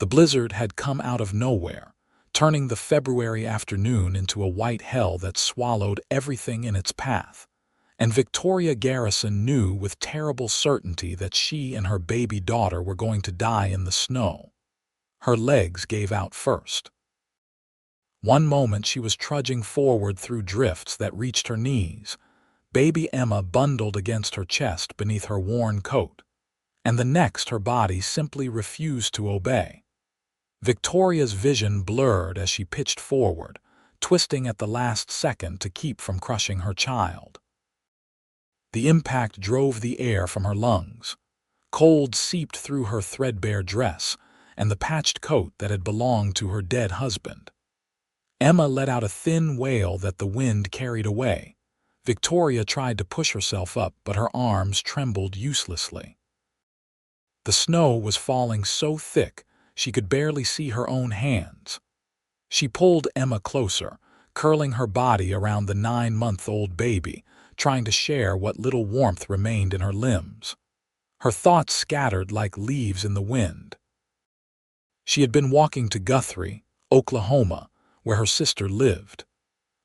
The blizzard had come out of nowhere, turning the February afternoon into a white hell that swallowed everything in its path. And Victoria Garrison knew with terrible certainty that she and her baby daughter were going to die in the snow. Her legs gave out first. One moment she was trudging forward through drifts that reached her knees, baby Emma bundled against her chest beneath her worn coat, and the next her body simply refused to obey. Victoria's vision blurred as she pitched forward, twisting at the last second to keep from crushing her child. The impact drove the air from her lungs. Cold seeped through her threadbare dress and the patched coat that had belonged to her dead husband. Emma let out a thin wail that the wind carried away. Victoria tried to push herself up, but her arms trembled uselessly. The snow was falling so thick she could barely see her own hands. She pulled Emma closer, curling her body around the 9-month-old baby, trying to share what little warmth remained in her limbs. Her thoughts scattered like leaves in the wind. She had been walking to Guthrie, Oklahoma, where her sister lived.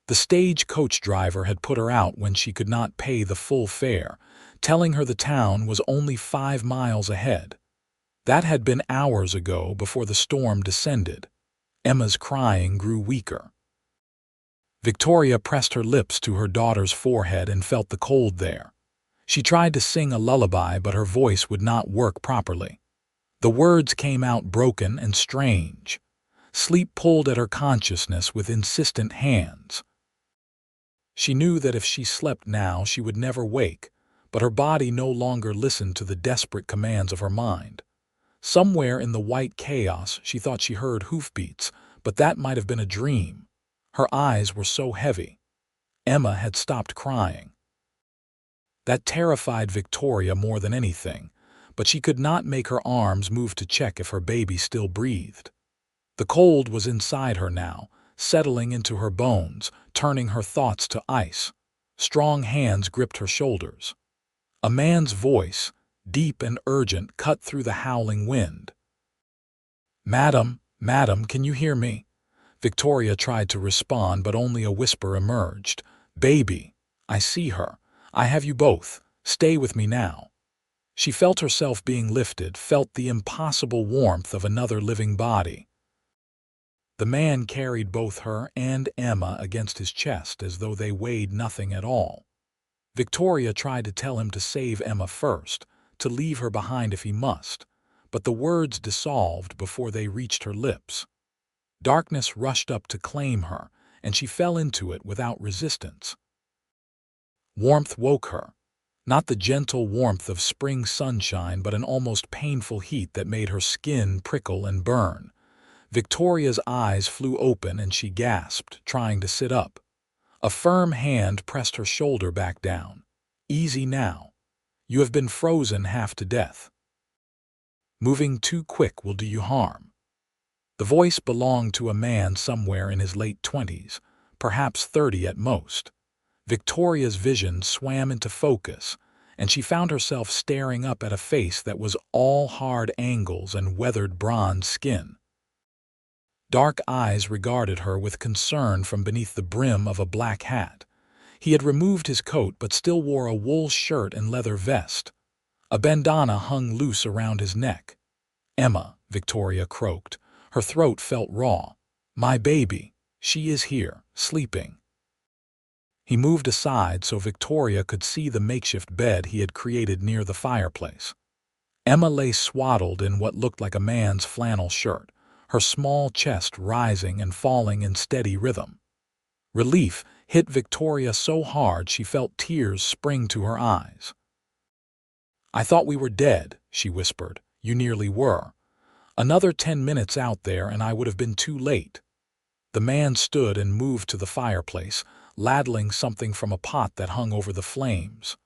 The stagecoach driver had put her out when she could not pay the full fare, telling her the town was only 5 miles ahead. That had been hours ago before the storm descended. Emma's crying grew weaker. Victoria pressed her lips to her daughter's forehead and felt the cold there. She tried to sing a lullaby, but her voice would not work properly. The words came out broken and strange. Sleep pulled at her consciousness with insistent hands. She knew that if she slept now, she would never wake, but her body no longer listened to the desperate commands of her mind. Somewhere in the white chaos, she thought she heard hoofbeats, but that might have been a dream. Her eyes were so heavy. Emma had stopped crying. That terrified Victoria more than anything, but she could not make her arms move to check if her baby still breathed. The cold was inside her now, settling into her bones, turning her thoughts to ice. Strong hands gripped her shoulders. A man's voice, deep and urgent, cut through the howling wind. "Madam, madam, can you hear me?" Victoria tried to respond, but only a whisper emerged. "Baby, I see her. I have you both. Stay with me now." She felt herself being lifted, felt the impossible warmth of another living body. The man carried both her and Emma against his chest as though they weighed nothing at all. Victoria tried to tell him to save Emma first, to leave her behind if he must, but the words dissolved before they reached her lips. Darkness rushed up to claim her, and she fell into it without resistance. Warmth woke her. Not the gentle warmth of spring sunshine, but an almost painful heat that made her skin prickle and burn. Victoria's eyes flew open and she gasped, trying to sit up. A firm hand pressed her shoulder back down. "Easy now. You have been frozen half to death. Moving too quick will do you harm." The voice belonged to a man somewhere in his late 20s, perhaps 30 at most. Victoria's vision swam into focus, and she found herself staring up at a face that was all hard angles and weathered bronze skin. Dark eyes regarded her with concern from beneath the brim of a black hat. He had removed his coat but still wore a wool shirt and leather vest. A bandana hung loose around his neck. "Emma," Victoria croaked. Her throat felt raw. "My baby. She is here, sleeping." He moved aside so Victoria could see the makeshift bed he had created near the fireplace. Emma lay swaddled in what looked like a man's flannel shirt, her small chest rising and falling in steady rhythm. Relief hit Victoria so hard she felt tears spring to her eyes. "I thought we were dead," she whispered. "You nearly were. Another 10 minutes out there and I would have been too late." The man stood and moved to the fireplace, ladling something from a pot that hung over the flames.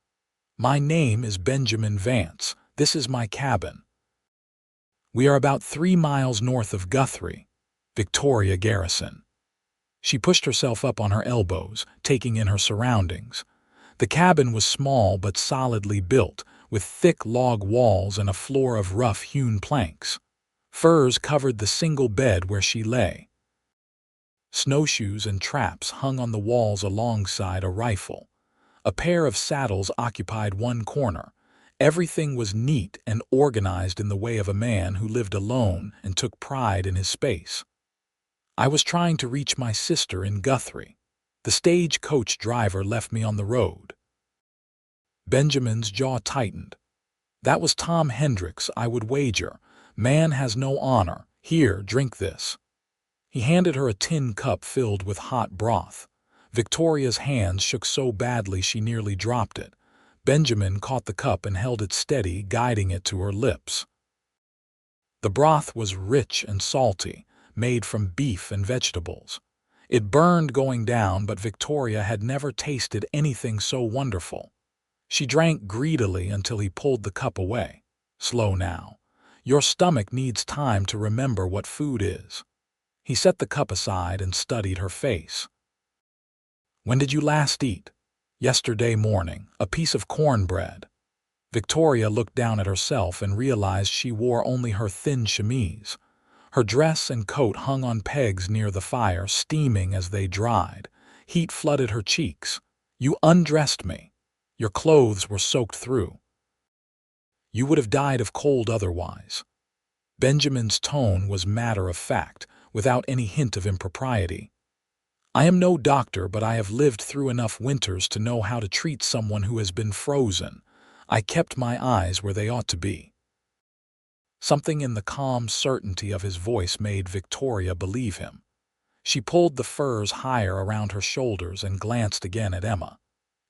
"My name is Benjamin Vance. This is my cabin. We are about 3 miles north of Guthrie, Victoria Garrison." She pushed herself up on her elbows, taking in her surroundings. The cabin was small but solidly built, with thick log walls and a floor of rough-hewn planks. Furs covered the single bed where she lay. Snowshoes and traps hung on the walls alongside a rifle. A pair of saddles occupied one corner. Everything was neat and organized in the way of a man who lived alone and took pride in his space. I was trying to reach my sister in Guthrie. The stagecoach driver left me on the road. Benjamin's jaw tightened. That was Tom Hendricks, I would wager. Man has no honor. Here, drink this. He handed her a tin cup filled with hot broth. Victoria's hands shook so badly she nearly dropped it. Benjamin caught the cup and held it steady, guiding it to her lips. The broth was rich and salty, made from beef and vegetables. It burned going down, but Victoria had never tasted anything so wonderful. She drank greedily until he pulled the cup away. Slow now. Your stomach needs time to remember what food is. He set the cup aside and studied her face. When did you last eat? Yesterday morning, a piece of cornbread. Victoria looked down at herself and realized she wore only her thin chemise. Her dress and coat hung on pegs near the fire, steaming as they dried. Heat flooded her cheeks. You undressed me. Your clothes were soaked through. You would have died of cold otherwise. Benjamin's tone was matter-of-fact, without any hint of impropriety. I am no doctor, but I have lived through enough winters to know how to treat someone who has been frozen. I kept my eyes where they ought to be. Something in the calm certainty of his voice made Victoria believe him. She pulled the furs higher around her shoulders and glanced again at Emma.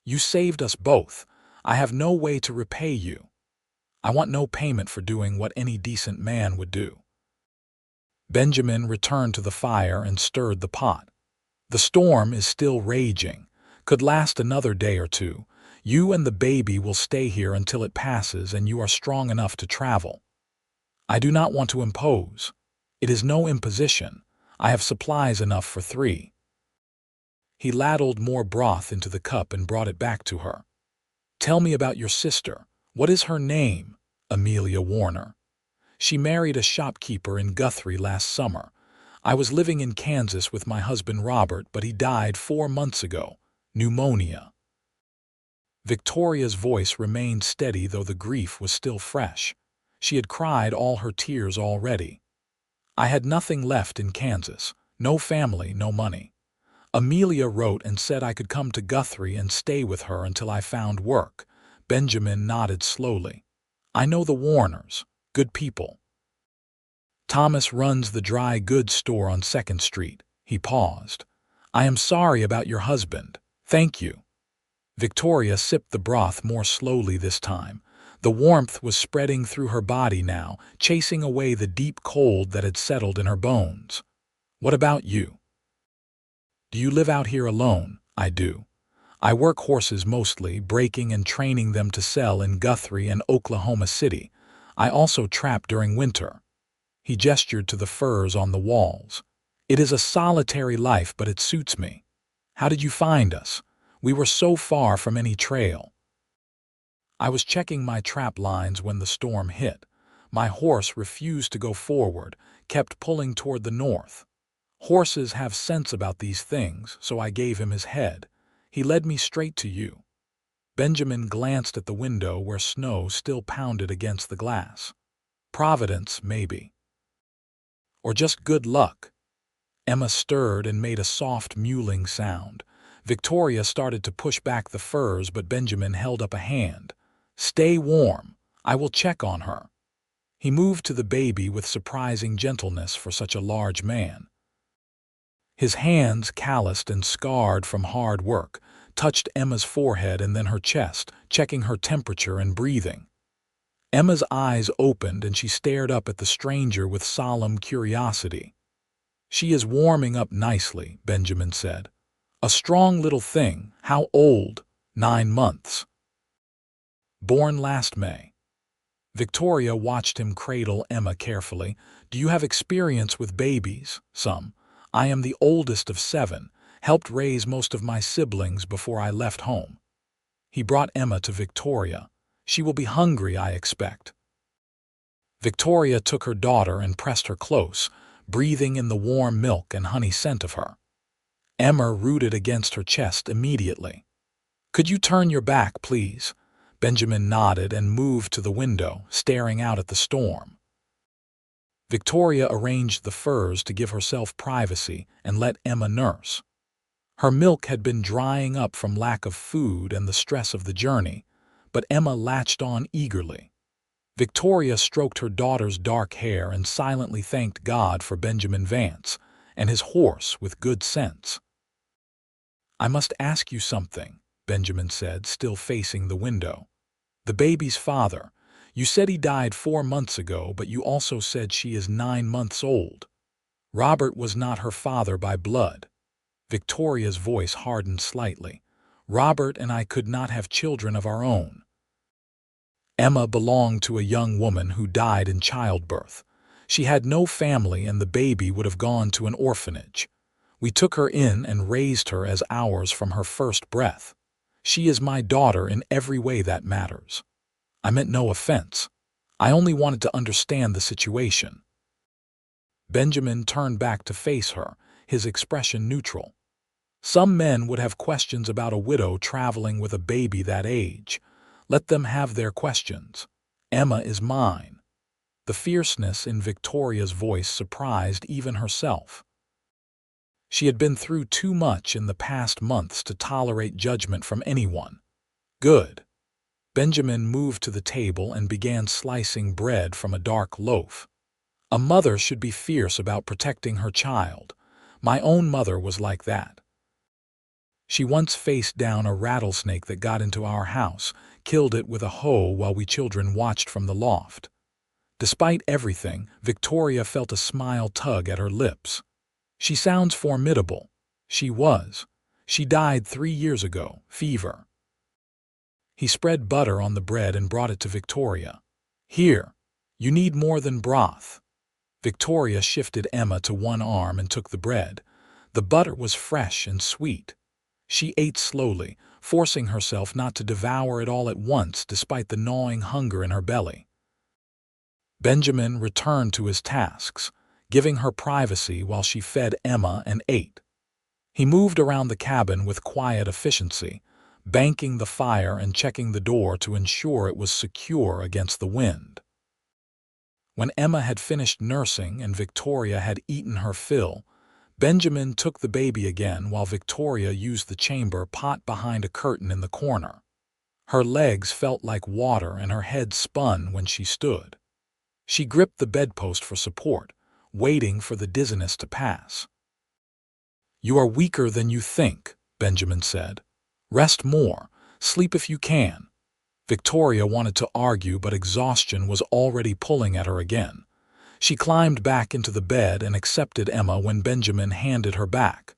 You saved us both. I have no way to repay you. I want no payment for doing what any decent man would do. Benjamin returned to the fire and stirred the pot. The storm is still raging. Could last another day or two. You and the baby will stay here until it passes and you are strong enough to travel. I do not want to impose. It is no imposition. I have supplies enough for 3. He ladled more broth into the cup and brought it back to her. Tell me about your sister. What is her name? Amelia Warner. She married a shopkeeper in Guthrie last summer. I was living in Kansas with my husband Robert, but he died 4 months ago. Pneumonia. Victoria's voice remained steady, though the grief was still fresh. She had cried all her tears already. I had nothing left in Kansas. No family, no money. Amelia wrote and said I could come to Guthrie and stay with her until I found work. Benjamin nodded slowly. I know the Warners. Good people. Thomas runs the dry goods store on 2nd Street. He paused. I am sorry about your husband. Thank you. Victoria sipped the broth more slowly this time. The warmth was spreading through her body now, chasing away the deep cold that had settled in her bones. What about you? Do you live out here alone? I do. I work horses mostly, breaking and training them to sell in Guthrie and Oklahoma City. I also trap during winter. He gestured to the furs on the walls. It is a solitary life, but it suits me. How did you find us? We were so far from any trail. I was checking my trap lines when the storm hit. My horse refused to go forward, kept pulling toward the north. Horses have sense about these things, so I gave him his head. He led me straight to you. Benjamin glanced at the window where snow still pounded against the glass. Providence, maybe. Or just good luck. Emma stirred and made a soft mewling sound. Victoria started to push back the furs, but Benjamin held up a hand. Stay warm. I will check on her. He moved to the baby with surprising gentleness for such a large man. His hands, calloused and scarred from hard work, touched Emma's forehead and then her chest, checking her temperature and breathing. Emma's eyes opened and she stared up at the stranger with solemn curiosity. She is warming up nicely, Benjamin said. A strong little thing. How old? 9 months. Born last May. Victoria watched him cradle Emma carefully. Do you have experience with babies? Some. I am the oldest of 7, helped raise most of my siblings before I left home. He brought Emma to Victoria. She will be hungry, I expect. Victoria took her daughter and pressed her close, breathing in the warm milk and honey scent of her. Emma rooted against her chest immediately. "Could you turn your back, please?" Benjamin nodded and moved to the window, staring out at the storm. Victoria arranged the furs to give herself privacy and let Emma nurse. Her milk had been drying up from lack of food and the stress of the journey, but Emma latched on eagerly. Victoria stroked her daughter's dark hair and silently thanked God for Benjamin Vance and his horse with good sense. "I must ask you something," Benjamin said, still facing the window. "The baby's father. You said he died 4 months ago, but you also said she is 9 months old. Robert was not her father by blood." Victoria's voice hardened slightly. "Robert and I could not have children of our own. Emma belonged to a young woman who died in childbirth. She had no family and the baby would have gone to an orphanage. We took her in and raised her as ours from her first breath. She is my daughter in every way that matters. I meant no offense. I only wanted to understand the situation." Benjamin turned back to face her, his expression neutral. "Some men would have questions about a widow traveling with a baby that age. Let them have their questions. Emma is mine." The fierceness in Victoria's voice surprised even herself. She had been through too much in the past months to tolerate judgment from anyone. "Good." Benjamin moved to the table and began slicing bread from a dark loaf. "A mother should be fierce about protecting her child. My own mother was like that. She once faced down a rattlesnake that got into our house, killed it with a hoe while we children watched from the loft." Despite everything, Victoria felt a smile tug at her lips. "She sounds formidable." She was. "She died 3 years ago, fever." He spread butter on the bread and brought it to Victoria. "Here, you need more than broth." Victoria shifted Emma to one arm and took the bread. The butter was fresh and sweet. She ate slowly, forcing herself not to devour it all at once despite the gnawing hunger in her belly. Benjamin returned to his tasks, giving her privacy while she fed Emma and ate. He moved around the cabin with quiet efficiency, banking the fire and checking the door to ensure it was secure against the wind. When Emma had finished nursing and Victoria had eaten her fill, Benjamin took the baby again while Victoria used the chamber pot behind a curtain in the corner. Her legs felt like water and her head spun when she stood. She gripped the bedpost for support, waiting for the dizziness to pass. "You are weaker than you think," Benjamin said. "Rest more. Sleep if you can." Victoria wanted to argue, but exhaustion was already pulling at her again. She climbed back into the bed and accepted Emma when Benjamin handed her back.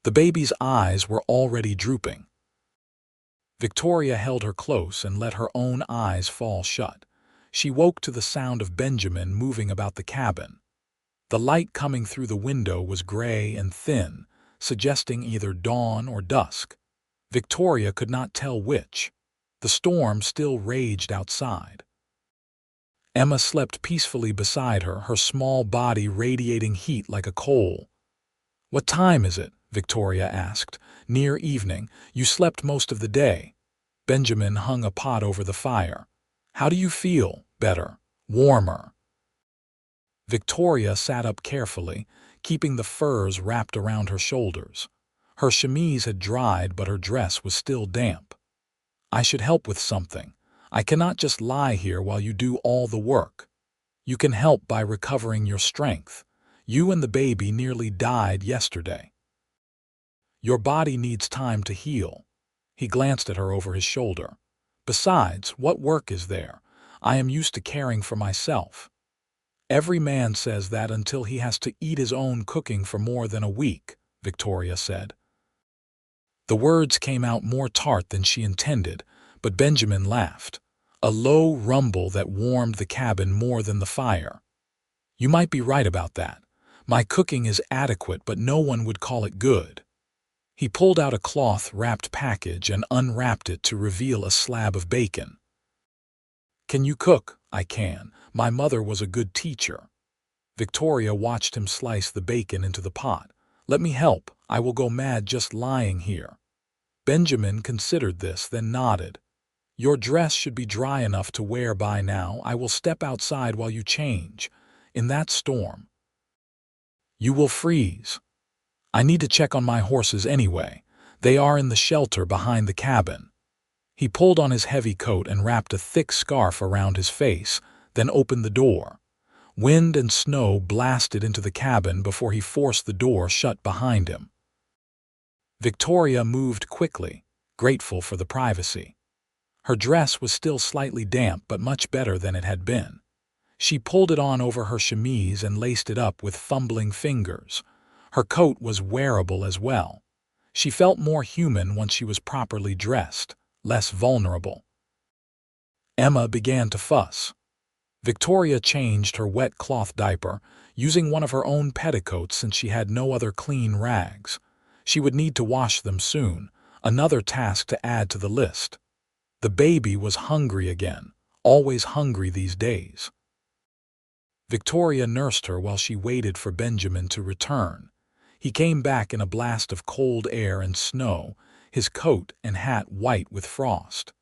The baby's eyes were already drooping. Victoria held her close and let her own eyes fall shut. She woke to the sound of Benjamin moving about the cabin. The light coming through the window was gray and thin, suggesting either dawn or dusk. Victoria could not tell which. The storm still raged outside. Emma slept peacefully beside her, her small body radiating heat like a coal. "What time is it?" Victoria asked. "Near evening. You slept most of the day." Benjamin hung a pot over the fire. "How do you feel?" "Better. Warmer." Victoria sat up carefully, keeping the furs wrapped around her shoulders. Her chemise had dried, but her dress was still damp. "I should help with something. I cannot just lie here while you do all the work. You can help by recovering your strength. You and the baby nearly died yesterday. Your body needs time to heal." He glanced at her over his shoulder. "Besides, what work is there? I am used to caring for myself." "Every man says that until he has to eat his own cooking for more than a week," Victoria said. The words came out more tart than she intended, but Benjamin laughed, a low rumble that warmed the cabin more than the fire. "You might be right about that. My cooking is adequate, but no one would call it good." He pulled out a cloth-wrapped package and unwrapped it to reveal a slab of bacon. "Can you cook?" "I can. My mother was a good teacher." Victoria watched him slice the bacon into the pot. "Let me help. I will go mad just lying here." Benjamin considered this, then nodded. "Your dress should be dry enough to wear by now. I will step outside while you change. In that storm, you will freeze. I need to check on my horses anyway. They are in the shelter behind the cabin." He pulled on his heavy coat and wrapped a thick scarf around his face, then opened the door. Wind and snow blasted into the cabin before he forced the door shut behind him. Victoria moved quickly, grateful for the privacy. Her dress was still slightly damp, but much better than it had been. She pulled it on over her chemise and laced it up with fumbling fingers. Her coat was wearable as well. She felt more human once she was properly dressed, less vulnerable. Emma began to fuss. Victoria changed her wet cloth diaper, using one of her own petticoats since she had no other clean rags. She would need to wash them soon, another task to add to the list. The baby was hungry again, always hungry these days. Victoria nursed her while she waited for Benjamin to return. He came back in a blast of cold air and snow, his coat and hat white with frost.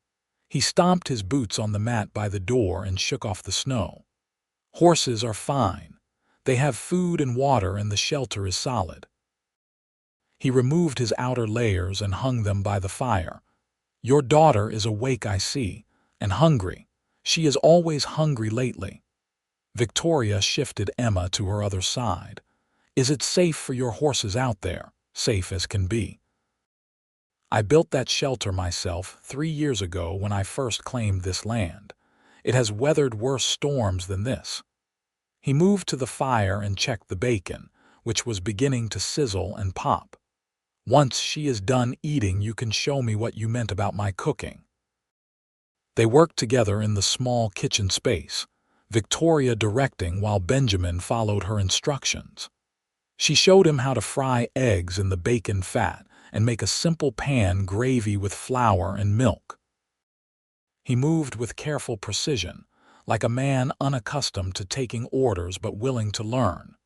He stomped his boots on the mat by the door and shook off the snow. "Horses are fine. They have food and water and the shelter is solid." He removed his outer layers and hung them by the fire. "Your daughter is awake, I see, and hungry. She is always hungry lately." Victoria shifted Emma to her other side. "Is it safe for your horses out there?" "Safe as can be. I built that shelter myself 3 years ago when I first claimed this land. It has weathered worse storms than this." He moved to the fire and checked the bacon, which was beginning to sizzle and pop. "Once she is done eating, you can show me what you meant about my cooking." They worked together in the small kitchen space, Victoria directing while Benjamin followed her instructions. She showed him how to fry eggs in the bacon fat and make a simple pan gravy with flour and milk. He moved with careful precision, like a man unaccustomed to taking orders but willing to learn.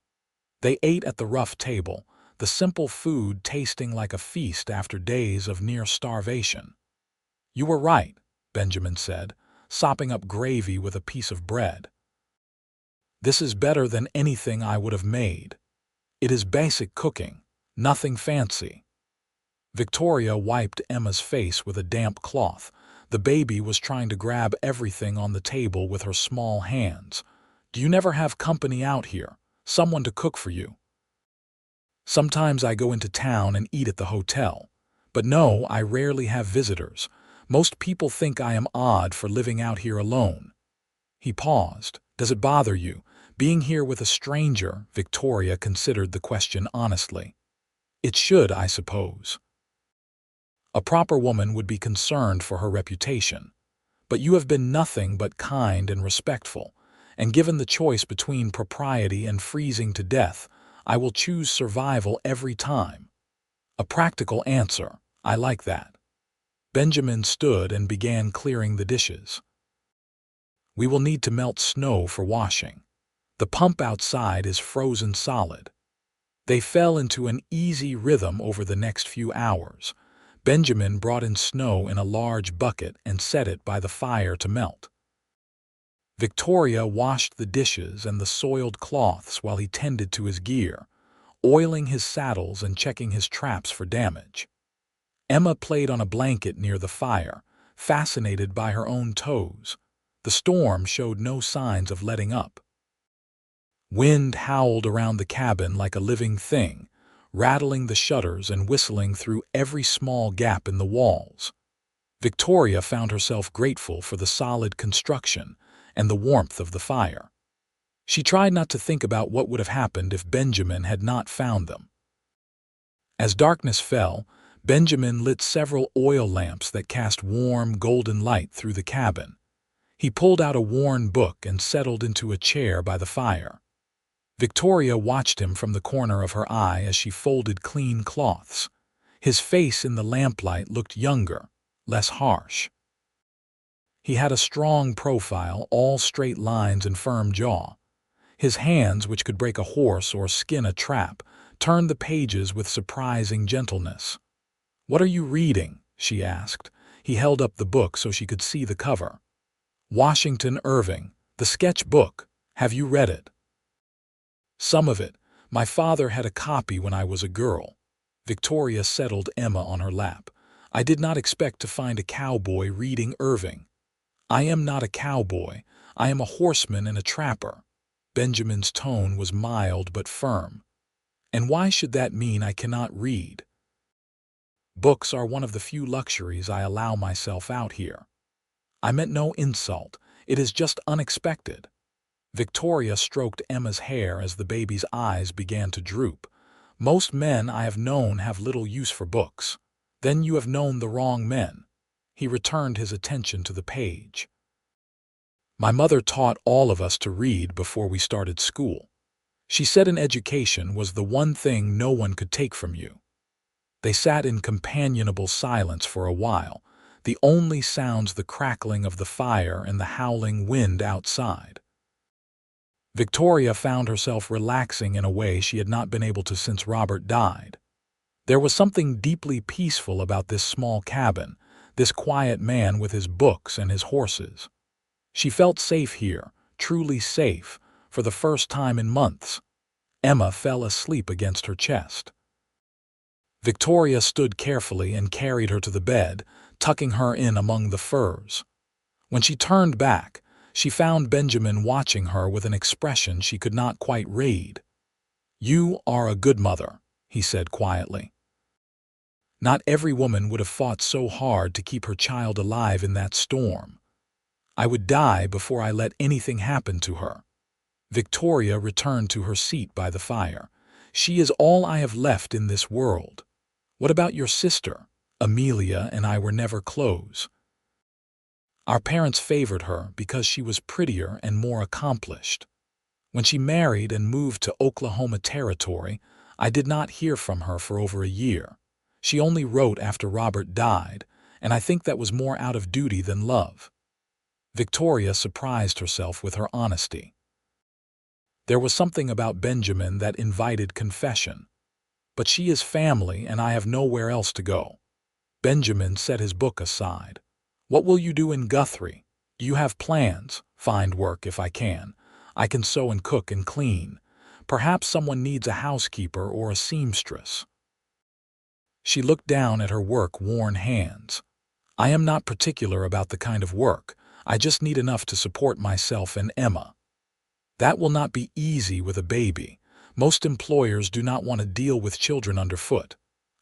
They ate at the rough table, the simple food tasting like a feast after days of near starvation. "You were right," Benjamin said, sopping up gravy with a piece of bread. "This is better than anything I would have made. It is basic cooking, nothing fancy." Victoria wiped Emma's face with a damp cloth. The baby was trying to grab everything on the table with her small hands. "Do you never have company out here? Someone to cook for you?" "Sometimes I go into town and eat at the hotel. But no, I rarely have visitors. Most people think I am odd for living out here alone." He paused. "Does it bother you, being here with a stranger?" Victoria considered the question honestly. "It should, I suppose. A proper woman would be concerned for her reputation. But you have been nothing but kind and respectful, and given the choice between propriety and freezing to death, I will choose survival every time." A practical answer. I like that. Benjamin stood and began clearing the dishes. "We will need to melt snow for washing. The pump outside is frozen solid." They fell into an easy rhythm over the next few hours. Benjamin brought in snow in a large bucket and set it by the fire to melt. Victoria washed the dishes and the soiled cloths while he tended to his gear, oiling his saddles and checking his traps for damage. Emma played on a blanket near the fire, fascinated by her own toes. The storm showed no signs of letting up. Wind howled around the cabin like a living thing, rattling the shutters and whistling through every small gap in the walls. Victoria found herself grateful for the solid construction and the warmth of the fire. She tried not to think about what would have happened if Benjamin had not found them. As darkness fell, Benjamin lit several oil lamps that cast warm, golden light through the cabin. He pulled out a worn book and settled into a chair by the fire. Victoria watched him from the corner of her eye as she folded clean cloths. His face in the lamplight looked younger, less harsh. He had a strong profile, all straight lines and firm jaw. His hands, which could break a horse or skin a trap, turned the pages with surprising gentleness. "What are you reading?" she asked. He held up the book so she could see the cover. "Washington Irving, the sketch book. Have you read it?" "Some of it. My father had a copy when I was a girl." Victoria settled Emma on her lap. "I did not expect to find a cowboy reading Irving." "I am not a cowboy. I am a horseman and a trapper." Benjamin's tone was mild but firm. "And why should that mean I cannot read?" "Books are one of the few luxuries I allow myself out here." "I meant no insult. It is just unexpected." Victoria stroked Emma's hair as the baby's eyes began to droop. "Most men I have known have little use for books." "Then you have known the wrong men." He returned his attention to the page. "My mother taught all of us to read before we started school. She said an education was the one thing no one could take from you." They sat in companionable silence for a while, the only sounds the crackling of the fire and the howling wind outside. Victoria found herself relaxing in a way she had not been able to since Robert died. There was something deeply peaceful about this small cabin, this quiet man with his books and his horses. She felt safe here, truly safe, for the first time in months. Emma fell asleep against her chest. Victoria stood carefully and carried her to the bed, tucking her in among the furs. When she turned back, she found Benjamin watching her with an expression she could not quite read. "You are a good mother," he said quietly. "Not every woman would have fought so hard to keep her child alive in that storm. I would die before I let anything happen to her." Victoria returned to her seat by the fire. "She is all I have left in this world. What about your sister? Amelia and I were never close. Our parents favored her because she was prettier and more accomplished. When she married and moved to Oklahoma Territory, I did not hear from her for over a year. She only wrote after Robert died, and I think that was more out of duty than love." Victoria surprised herself with her honesty. There was something about Benjamin that invited confession. "But she is family and I have nowhere else to go." Benjamin set his book aside. "What will you do in Guthrie? Do you have plans?" "Find work if I can. I can sew and cook and clean. Perhaps someone needs a housekeeper or a seamstress." She looked down at her work-worn hands. "I am not particular about the kind of work. I just need enough to support myself and Emma." "That will not be easy with a baby. Most employers do not want to deal with children underfoot."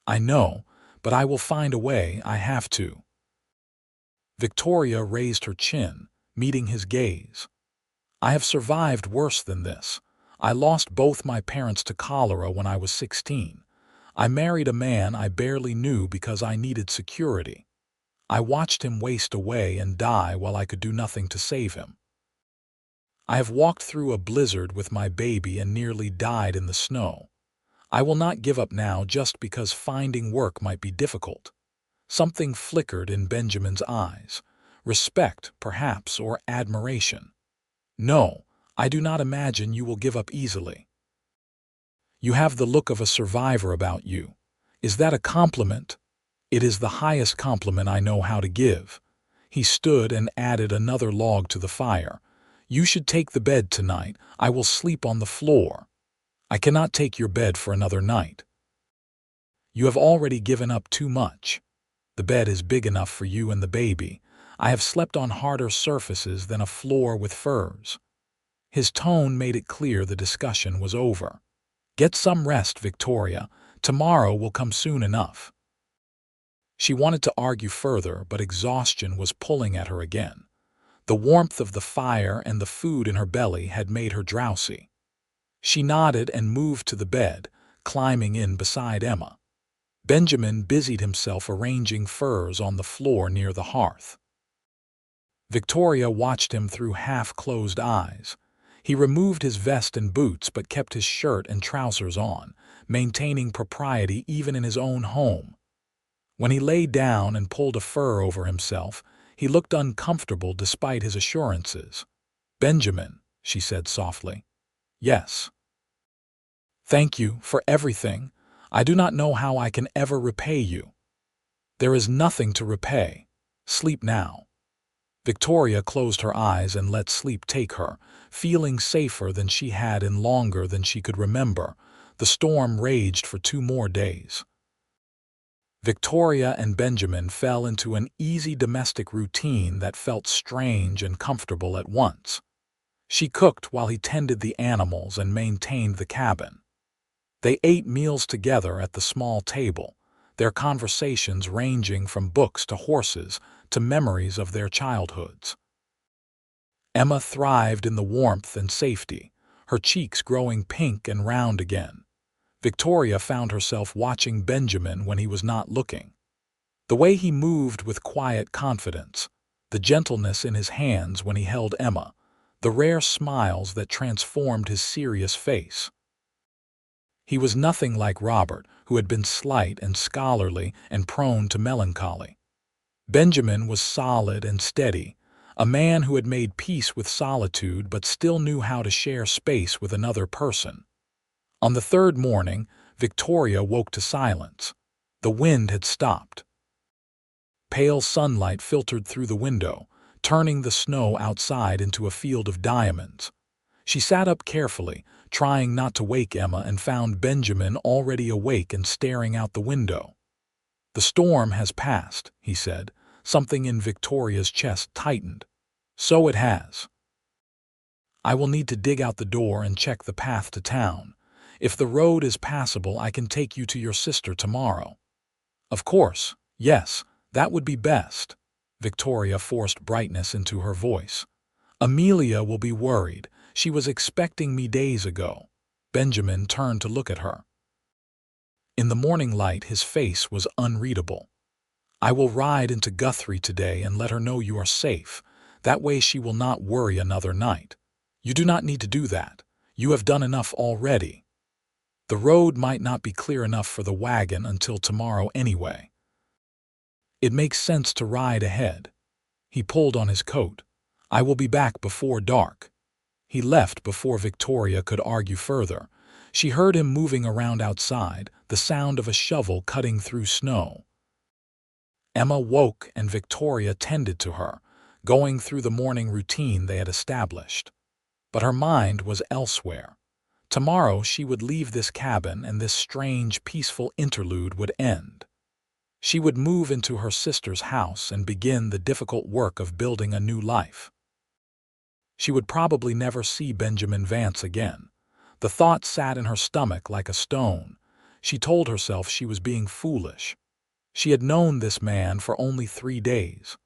"I know, but I will find a way. I have to." Victoria raised her chin, meeting his gaze. "I have survived worse than this. I lost both my parents to cholera when I was 16. I married a man I barely knew because I needed security. I watched him waste away and die while I could do nothing to save him. I have walked through a blizzard with my baby and nearly died in the snow. I will not give up now just because finding work might be difficult." Something flickered in Benjamin's eyes. Respect, perhaps, or admiration. "No, I do not imagine you will give up easily. You have the look of a survivor about you. Is that a compliment?" "It is the highest compliment I know how to give." He stood and added another log to the fire. "You should take the bed tonight. I will sleep on the floor." "I cannot take your bed for another night." "You have already given up too much. The bed is big enough for you and the baby. I have slept on harder surfaces than a floor with furs." His tone made it clear the discussion was over. "Get some rest, Victoria. Tomorrow will come soon enough." She wanted to argue further, but exhaustion was pulling at her again. The warmth of the fire and the food in her belly had made her drowsy. She nodded and moved to the bed, climbing in beside Emma. Benjamin busied himself arranging furs on the floor near the hearth. Victoria watched him through half-closed eyes. He removed his vest and boots but kept his shirt and trousers on, maintaining propriety even in his own home. When he lay down and pulled a fur over himself, He looked uncomfortable despite his assurances. "Benjamin," she said softly. "Yes." "Thank you for everything. I do not know how I can ever repay you." "There is nothing to repay. Sleep now." Victoria closed her eyes and let sleep take her, feeling safer than she had in longer than she could remember. The storm raged for 2 more days. Victoria and Benjamin fell into an easy domestic routine that felt strange and comfortable at once. She cooked while he tended the animals and maintained the cabin. They ate meals together at the small table, their conversations ranging from books to horses to memories of their childhoods. Emma thrived in the warmth and safety, her cheeks growing pink and round again. Victoria found herself watching Benjamin when he was not looking. The way he moved with quiet confidence, the gentleness in his hands when he held Emma, the rare smiles that transformed his serious face. He was nothing like Robert, who had been slight and scholarly and prone to melancholy. Benjamin was solid and steady, a man who had made peace with solitude but still knew how to share space with another person. On the 3rd morning, Victoria woke to silence. The wind had stopped. Pale sunlight filtered through the window, turning the snow outside into a field of diamonds. She sat up carefully, trying not to wake Emma, and found Benjamin already awake and staring out the window. "The storm has passed," he said. Something in Victoria's chest tightened. "So it has. I will need to dig out the door and check the path to town. If the road is passable, I can take you to your sister tomorrow." "Of course, yes, that would be best." Victoria forced brightness into her voice. "Amelia will be worried. She was expecting me days ago." Benjamin turned to look at her. In the morning light, his face was unreadable. "I will ride into Guthrie today and let her know you are safe. That way she will not worry another night." "You do not need to do that. You have done enough already. The road might not be clear enough for the wagon until tomorrow anyway. It makes sense to ride ahead." He pulled on his coat. "I will be back before dark." He left before Victoria could argue further. She heard him moving around outside, the sound of a shovel cutting through snow. Emma woke and Victoria tended to her, going through the morning routine they had established. But her mind was elsewhere. Tomorrow she would leave this cabin and this strange, peaceful interlude would end. She would move into her sister's house and begin the difficult work of building a new life. She would probably never see Benjamin Vance again. The thought sat in her stomach like a stone. She told herself she was being foolish. She had known this man for only 3 days.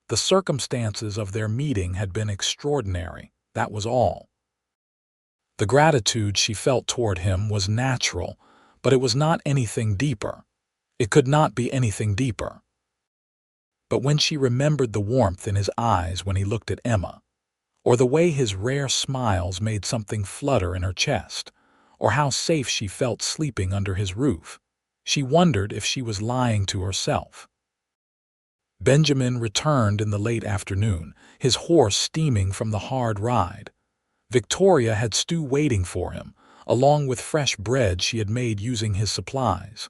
The circumstances of their meeting had been extraordinary, that was all. The gratitude she felt toward him was natural, but it was not anything deeper. It could not be anything deeper. But when she remembered the warmth in his eyes when he looked at Emma, or the way his rare smiles made something flutter in her chest, or how safe she felt sleeping under his roof, she wondered if she was lying to herself. Benjamin returned in the late afternoon, his horse steaming from the hard ride. Victoria had stew waiting for him, along with fresh bread she had made using his supplies.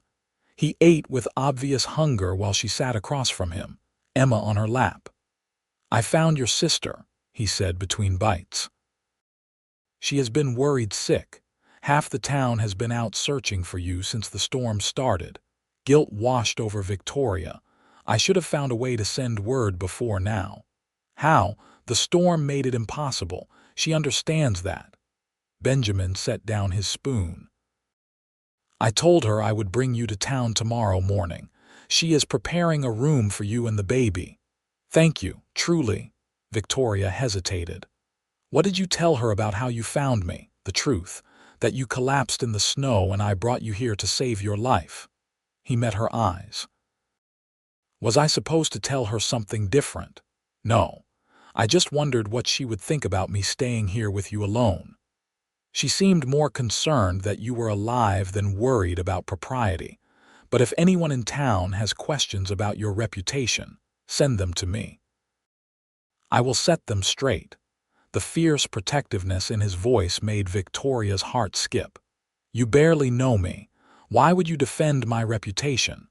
He ate with obvious hunger while she sat across from him, Emma on her lap. "I found your sister," he said between bites. "She has been worried sick. Half the town has been out searching for you since the storm started." Guilt washed over Victoria. "I should have found a way to send word before now." "How? The storm made it impossible. She understands that." Benjamin set down his spoon. "I told her I would bring you to town tomorrow morning. She is preparing a room for you and the baby." "Thank you, truly." Victoria hesitated. "What did you tell her about how you found me? The truth, that you collapsed in the snow and I brought you here to save your life?" He met her eyes. "Was I supposed to tell her something different?" "No. I just wondered what she would think about me staying here with you alone." She seemed more concerned that you were alive than worried about propriety. "But if anyone in town has questions about your reputation, send them to me." I will set them straight." The fierce protectiveness in his voice made Victoria's heart skip. "You barely know me. Why would you defend my reputation?"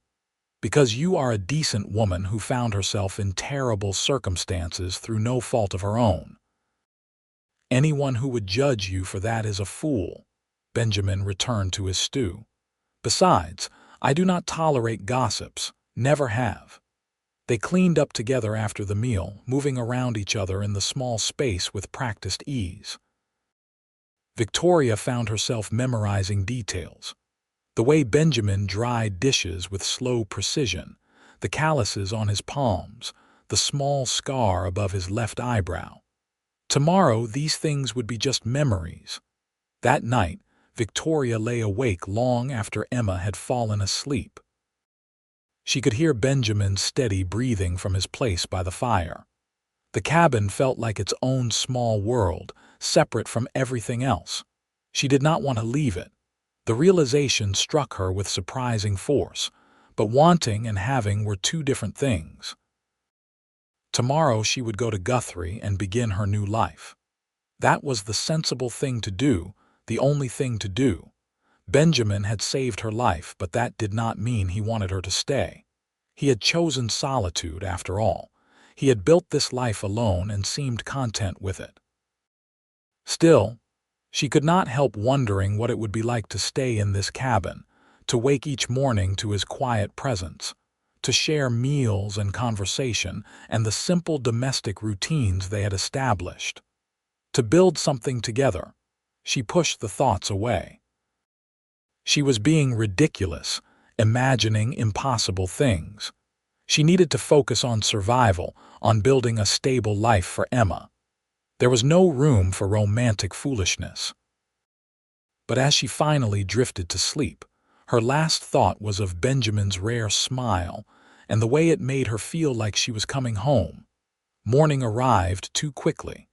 "Because you are a decent woman who found herself in terrible circumstances through no fault of her own. Anyone who would judge you for that is a fool." Benjamin returned to his stew. "Besides, I do not tolerate gossips, never have." They cleaned up together after the meal, moving around each other in the small space with practiced ease. Victoria found herself memorizing details. The way Benjamin dried dishes with slow precision, the calluses on his palms, the small scar above his left eyebrow. Tomorrow these things would be just memories. That night, Victoria lay awake long after Emma had fallen asleep. She could hear Benjamin's steady breathing from his place by the fire. The cabin felt like its own small world, separate from everything else. She did not want to leave it. The realization struck her with surprising force, but wanting and having were two different things. Tomorrow she would go to Guthrie and begin her new life. That was the sensible thing to do, the only thing to do. Benjamin had saved her life, but that did not mean he wanted her to stay. He had chosen solitude, after all. He had built this life alone and seemed content with it. Still, she could not help wondering what it would be like to stay in this cabin, to wake each morning to his quiet presence, to share meals and conversation and the simple domestic routines they had established. To build something together. She pushed the thoughts away. She was being ridiculous, imagining impossible things. She needed to focus on survival, on building a stable life for Emma. There was no room for romantic foolishness. But as she finally drifted to sleep, her last thought was of Benjamin's rare smile and the way it made her feel like she was coming home. Morning arrived too quickly.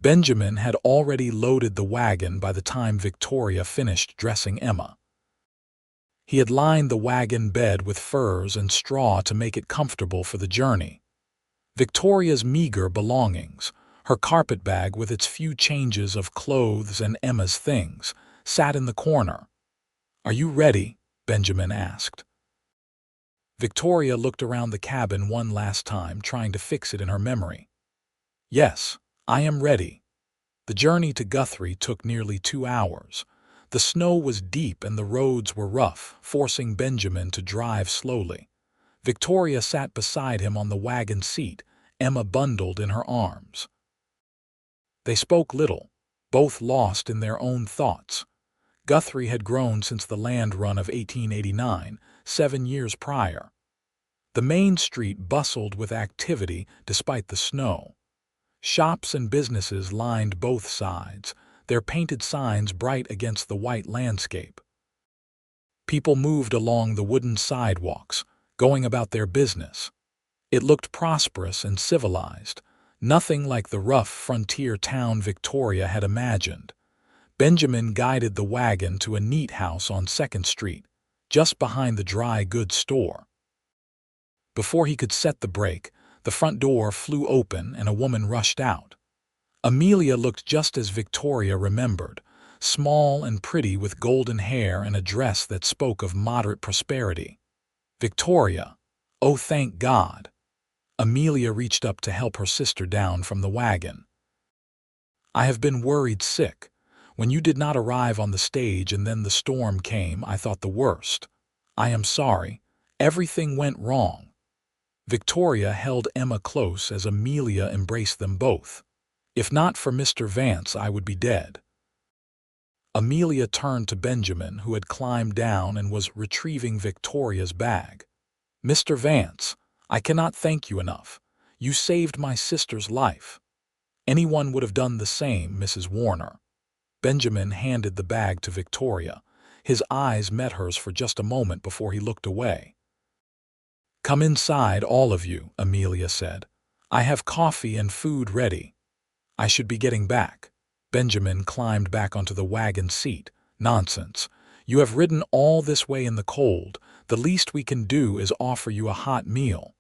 Benjamin had already loaded the wagon by the time Victoria finished dressing Emma. He had lined the wagon bed with furs and straw to make it comfortable for the journey. Victoria's meager belongings, her carpetbag with its few changes of clothes and Emma's things, sat in the corner. "Are you ready?" Benjamin asked. Victoria looked around the cabin one last time, trying to fix it in her memory. "Yes, I am ready." The journey to Guthrie took nearly 2 hours. The snow was deep and the roads were rough, forcing Benjamin to drive slowly. Victoria sat beside him on the wagon seat, Emma bundled in her arms. They spoke little, both lost in their own thoughts. Guthrie had grown since the land run of 1889, 7 years prior. The main street bustled with activity despite the snow. Shops and businesses lined both sides, their painted signs bright against the white landscape. People moved along the wooden sidewalks, going about their business. It looked prosperous and civilized, nothing like the rough frontier town Victoria had imagined. Benjamin guided the wagon to a neat house on 2nd Street, just behind the dry goods store. Before he could set the brake, the front door flew open and a woman rushed out. Amelia looked just as Victoria remembered, small and pretty with golden hair and a dress that spoke of moderate prosperity. "Victoria, oh thank God." Amelia reached up to help her sister down from the wagon. "I have been worried sick. When you did not arrive on the stage and then the storm came, I thought the worst. I am sorry. Everything went wrong." Victoria held Emma close as Amelia embraced them both. "If not for Mr. Vance, I would be dead." Amelia turned to Benjamin, who had climbed down and was retrieving Victoria's bag. "Mr. Vance, I cannot thank you enough. You saved my sister's life." "Anyone would have done the same, Mrs. Warner." Benjamin handed the bag to Victoria. His eyes met hers for just a moment before he looked away. "Come inside, all of you," Amelia said. "I have coffee and food ready." "I should be getting back." Benjamin climbed back onto the wagon seat. "Nonsense. You have ridden all this way in the cold. The least we can do is offer you a hot meal."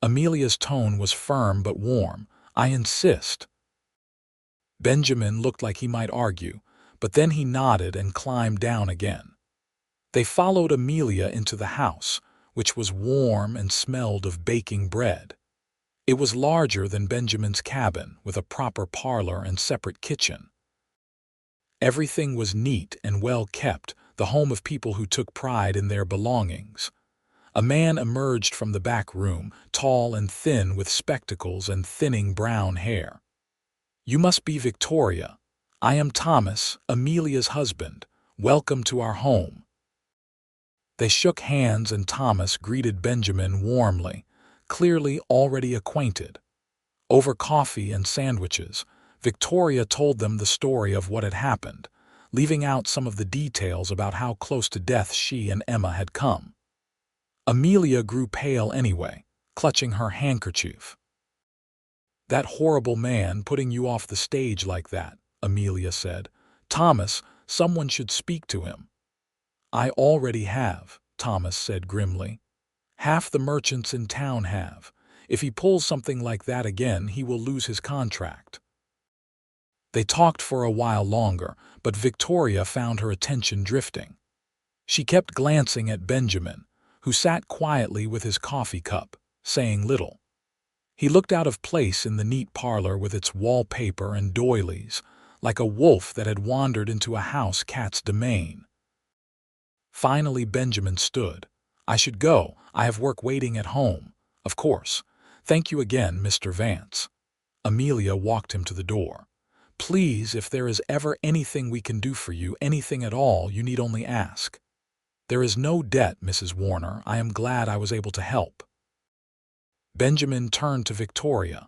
Amelia's tone was firm but warm. I insist." Benjamin looked like he might argue, but then he nodded and climbed down again. They followed Amelia into the house, which was warm and smelled of baking bread. It was larger than Benjamin's cabin, with a proper parlor and separate kitchen. Everything was neat and well kept, the home of people who took pride in their belongings. A man emerged from the back room, tall and thin with spectacles and thinning brown hair. "You must be Victoria. I am Thomas, Amelia's husband. Welcome to our home." They shook hands and Thomas greeted Benjamin warmly, clearly already acquainted. Over coffee and sandwiches, Victoria told them the story of what had happened, leaving out some of the details about how close to death she and Emma had come. Amelia grew pale anyway, clutching her handkerchief. "That horrible man putting you off the stage like that," Amelia said. "Thomas, someone should speak to him." "I already have," Thomas said grimly. "Half the merchants in town have. If he pulls something like that again, he will lose his contract." They talked for a while longer, but Victoria found her attention drifting. She kept glancing at Benjamin, who sat quietly with his coffee cup, saying little. He looked out of place in the neat parlor with its wallpaper and doilies, like a wolf that had wandered into a house cat's domain. Finally Benjamin stood. "I should go. I have work waiting at home." "Of course. Thank you again, Mr. Vance." Amelia walked him to the door. "Please, if there is ever anything we can do for you, anything at all, you need only ask." "There is no debt, Mrs. Warner. I am glad I was able to help." Benjamin turned to Victoria.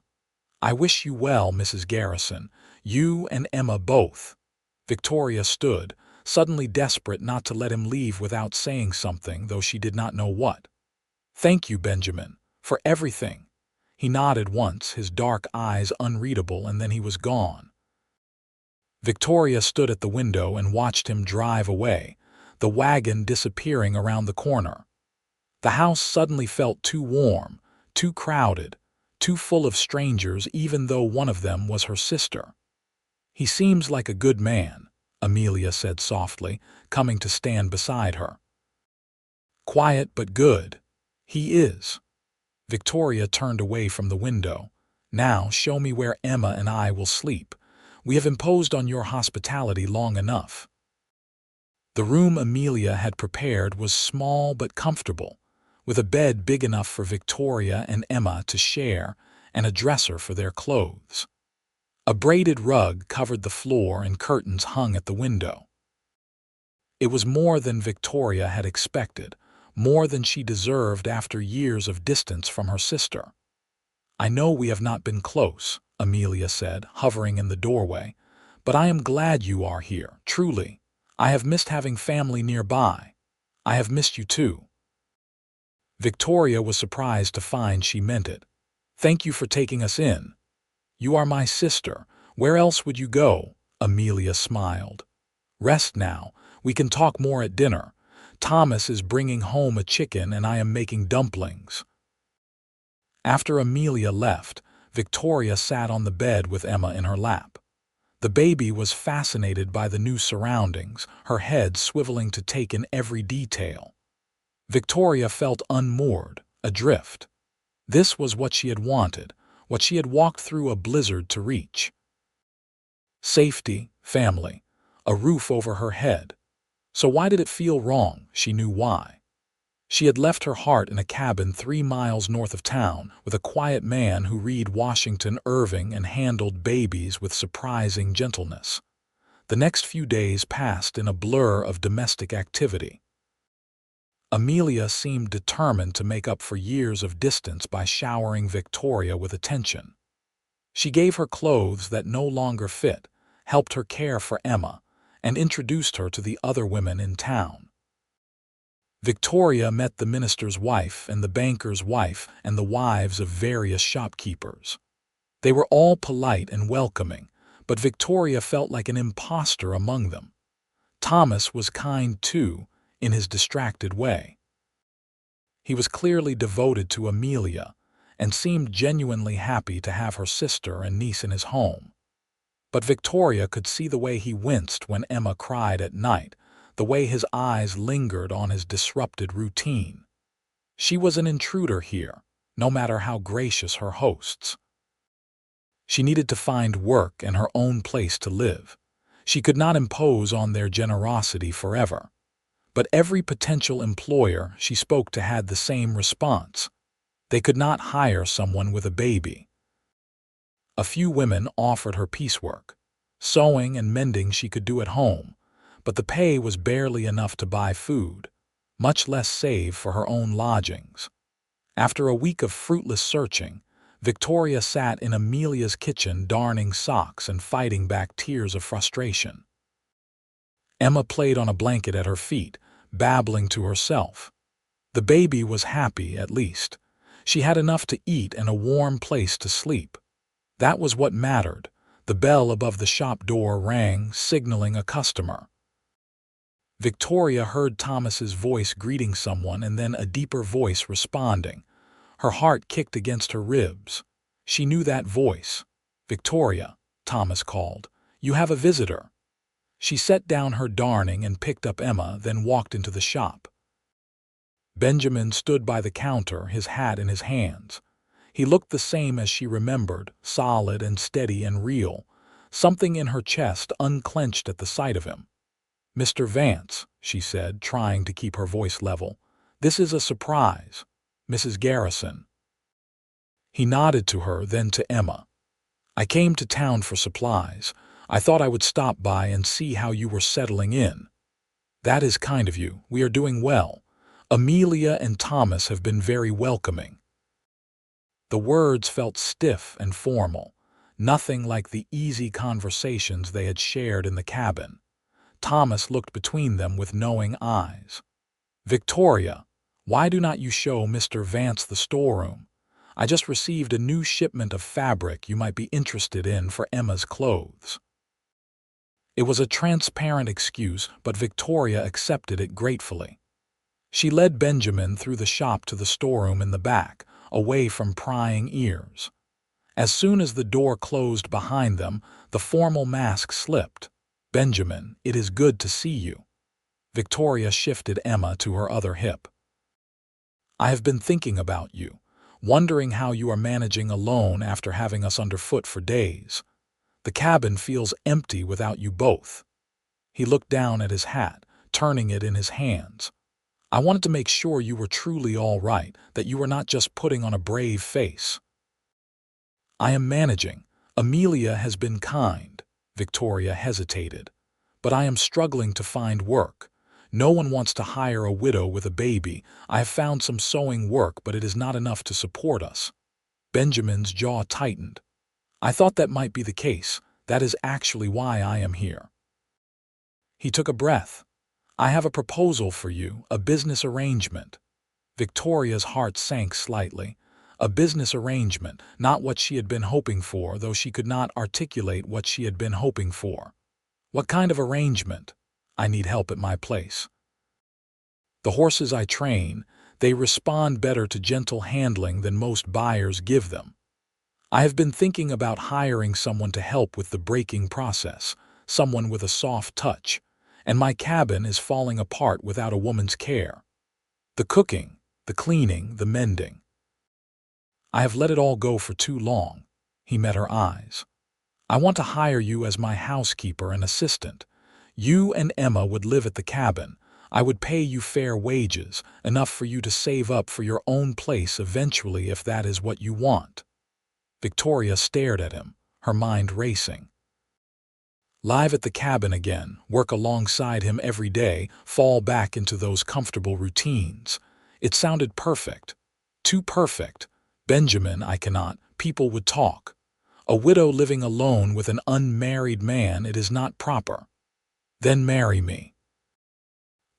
"I wish you well, Mrs. Garrison. You and Emma both." Victoria stood, suddenly desperate not to let him leave without saying something, though she did not know what. "Thank you, Benjamin, for everything." He nodded once, his dark eyes unreadable, and then he was gone. Victoria stood at the window and watched him drive away, the wagon disappearing around the corner. The house suddenly felt too warm, too crowded, too full of strangers, even though one of them was her sister. "He seems like a good man," Amelia said softly, coming to stand beside her. "Quiet but good." "He is." Victoria turned away from the window. "Now show me where Emma and I will sleep. We have imposed on your hospitality long enough." The room Amelia had prepared was small but comfortable, with a bed big enough for Victoria and Emma to share and a dresser for their clothes. A braided rug covered the floor and curtains hung at the window. It was more than Victoria had expected, more than she deserved after years of distance from her sister. "I know we have not been close," Amelia said, hovering in the doorway, "but I am glad you are here, truly. I have missed having family nearby. I have missed you too." Victoria was surprised to find she meant it. "Thank you for taking us in." "You are my sister. Where else would you go?" Amelia smiled. "Rest now. We can talk more at dinner. Thomas is bringing home a chicken and I am making dumplings." After Amelia left, Victoria sat on the bed with Emma in her lap. The baby was fascinated by the new surroundings, her head swiveling to take in every detail. Victoria felt unmoored, adrift. This was what she had wanted, what she had walked through a blizzard to reach. Safety, family, a roof over her head. So why did it feel wrong? She knew why. She had left her heart in a cabin 3 miles north of town with a quiet man who read Washington Irving and handled babies with surprising gentleness. The next few days passed in a blur of domestic activity. Amelia seemed determined to make up for years of distance by showering Victoria with attention. She gave her clothes that no longer fit, helped her care for Emma, and introduced her to the other women in town. Victoria met the minister's wife and the banker's wife and the wives of various shopkeepers. They were all polite and welcoming, but Victoria felt like an imposter among them. Thomas was kind too, in his distracted way. He was clearly devoted to Amelia, and seemed genuinely happy to have her sister and niece in his home. But Victoria could see the way he winced when Emma cried at night, the way his eyes lingered on his disrupted routine. She was an intruder here, no matter how gracious her hosts. She needed to find work and her own place to live. She could not impose on their generosity forever. But every potential employer she spoke to had the same response. They could not hire someone with a baby. A few women offered her piecework. Sewing and mending she could do at home, but the pay was barely enough to buy food, much less save for her own lodgings. After a week of fruitless searching, Victoria sat in Amelia's kitchen darning socks and fighting back tears of frustration. Emma played on a blanket at her feet, babbling to herself. The baby was happy, at least. She had enough to eat and a warm place to sleep. That was what mattered. The bell above the shop door rang, signaling a customer. Victoria heard Thomas's voice greeting someone and then a deeper voice responding. Her heart kicked against her ribs. She knew that voice. "Victoria," Thomas called. "You have a visitor." She set down her darning and picked up Emma, then walked into the shop. Benjamin stood by the counter, his hat in his hands. He looked the same as she remembered, solid and steady and real. Something in her chest unclenched at the sight of him. "Mr. Vance," she said, trying to keep her voice level. "This is a surprise. Mrs. Garrison." He nodded to her, then to Emma. "I came to town for supplies. I thought I would stop by and see how you were settling in." "That is kind of you. We are doing well. Amelia and Thomas have been very welcoming." The words felt stiff and formal, nothing like the easy conversations they had shared in the cabin. Thomas looked between them with knowing eyes. "Victoria, why do not you show Mr. Vance the storeroom? I just received a new shipment of fabric you might be interested in for Emma's clothes." It was a transparent excuse, but Victoria accepted it gratefully. She led Benjamin through the shop to the storeroom in the back, away from prying ears. As soon as the door closed behind them, the formal mask slipped. "Benjamin, it is good to see you." Victoria shifted Emma to her other hip. "I have been thinking about you, wondering how you are managing alone after having us underfoot for days. The cabin feels empty without you both." He looked down at his hat, turning it in his hands. "I wanted to make sure you were truly all right, that you were not just putting on a brave face." "I am managing. Amelia has been kind." Victoria hesitated. "But I am struggling to find work. No one wants to hire a widow with a baby. I have found some sewing work, but it is not enough to support us." Benjamin's jaw tightened. "I thought that might be the case. That is actually why I am here." He took a breath. "I have a proposal for you, a business arrangement." Victoria's heart sank slightly. A business arrangement, not what she had been hoping for, though she could not articulate what she had been hoping for. "What kind of arrangement?" "I need help at my place. The horses I train, they respond better to gentle handling than most buyers give them. I have been thinking about hiring someone to help with the breaking process, someone with a soft touch, and my cabin is falling apart without a woman's care. The cooking, the cleaning, the mending. I have let it all go for too long." He met her eyes. "I want to hire you as my housekeeper and assistant. You and Emma would live at the cabin. I would pay you fair wages, enough for you to save up for your own place eventually if that is what you want." Victoria stared at him, her mind racing. Live at the cabin again, work alongside him every day, fall back into those comfortable routines. It sounded perfect. Too perfect. "Benjamin, I cannot. People would talk. A widow living alone with an unmarried man, it is not proper." "Then marry me."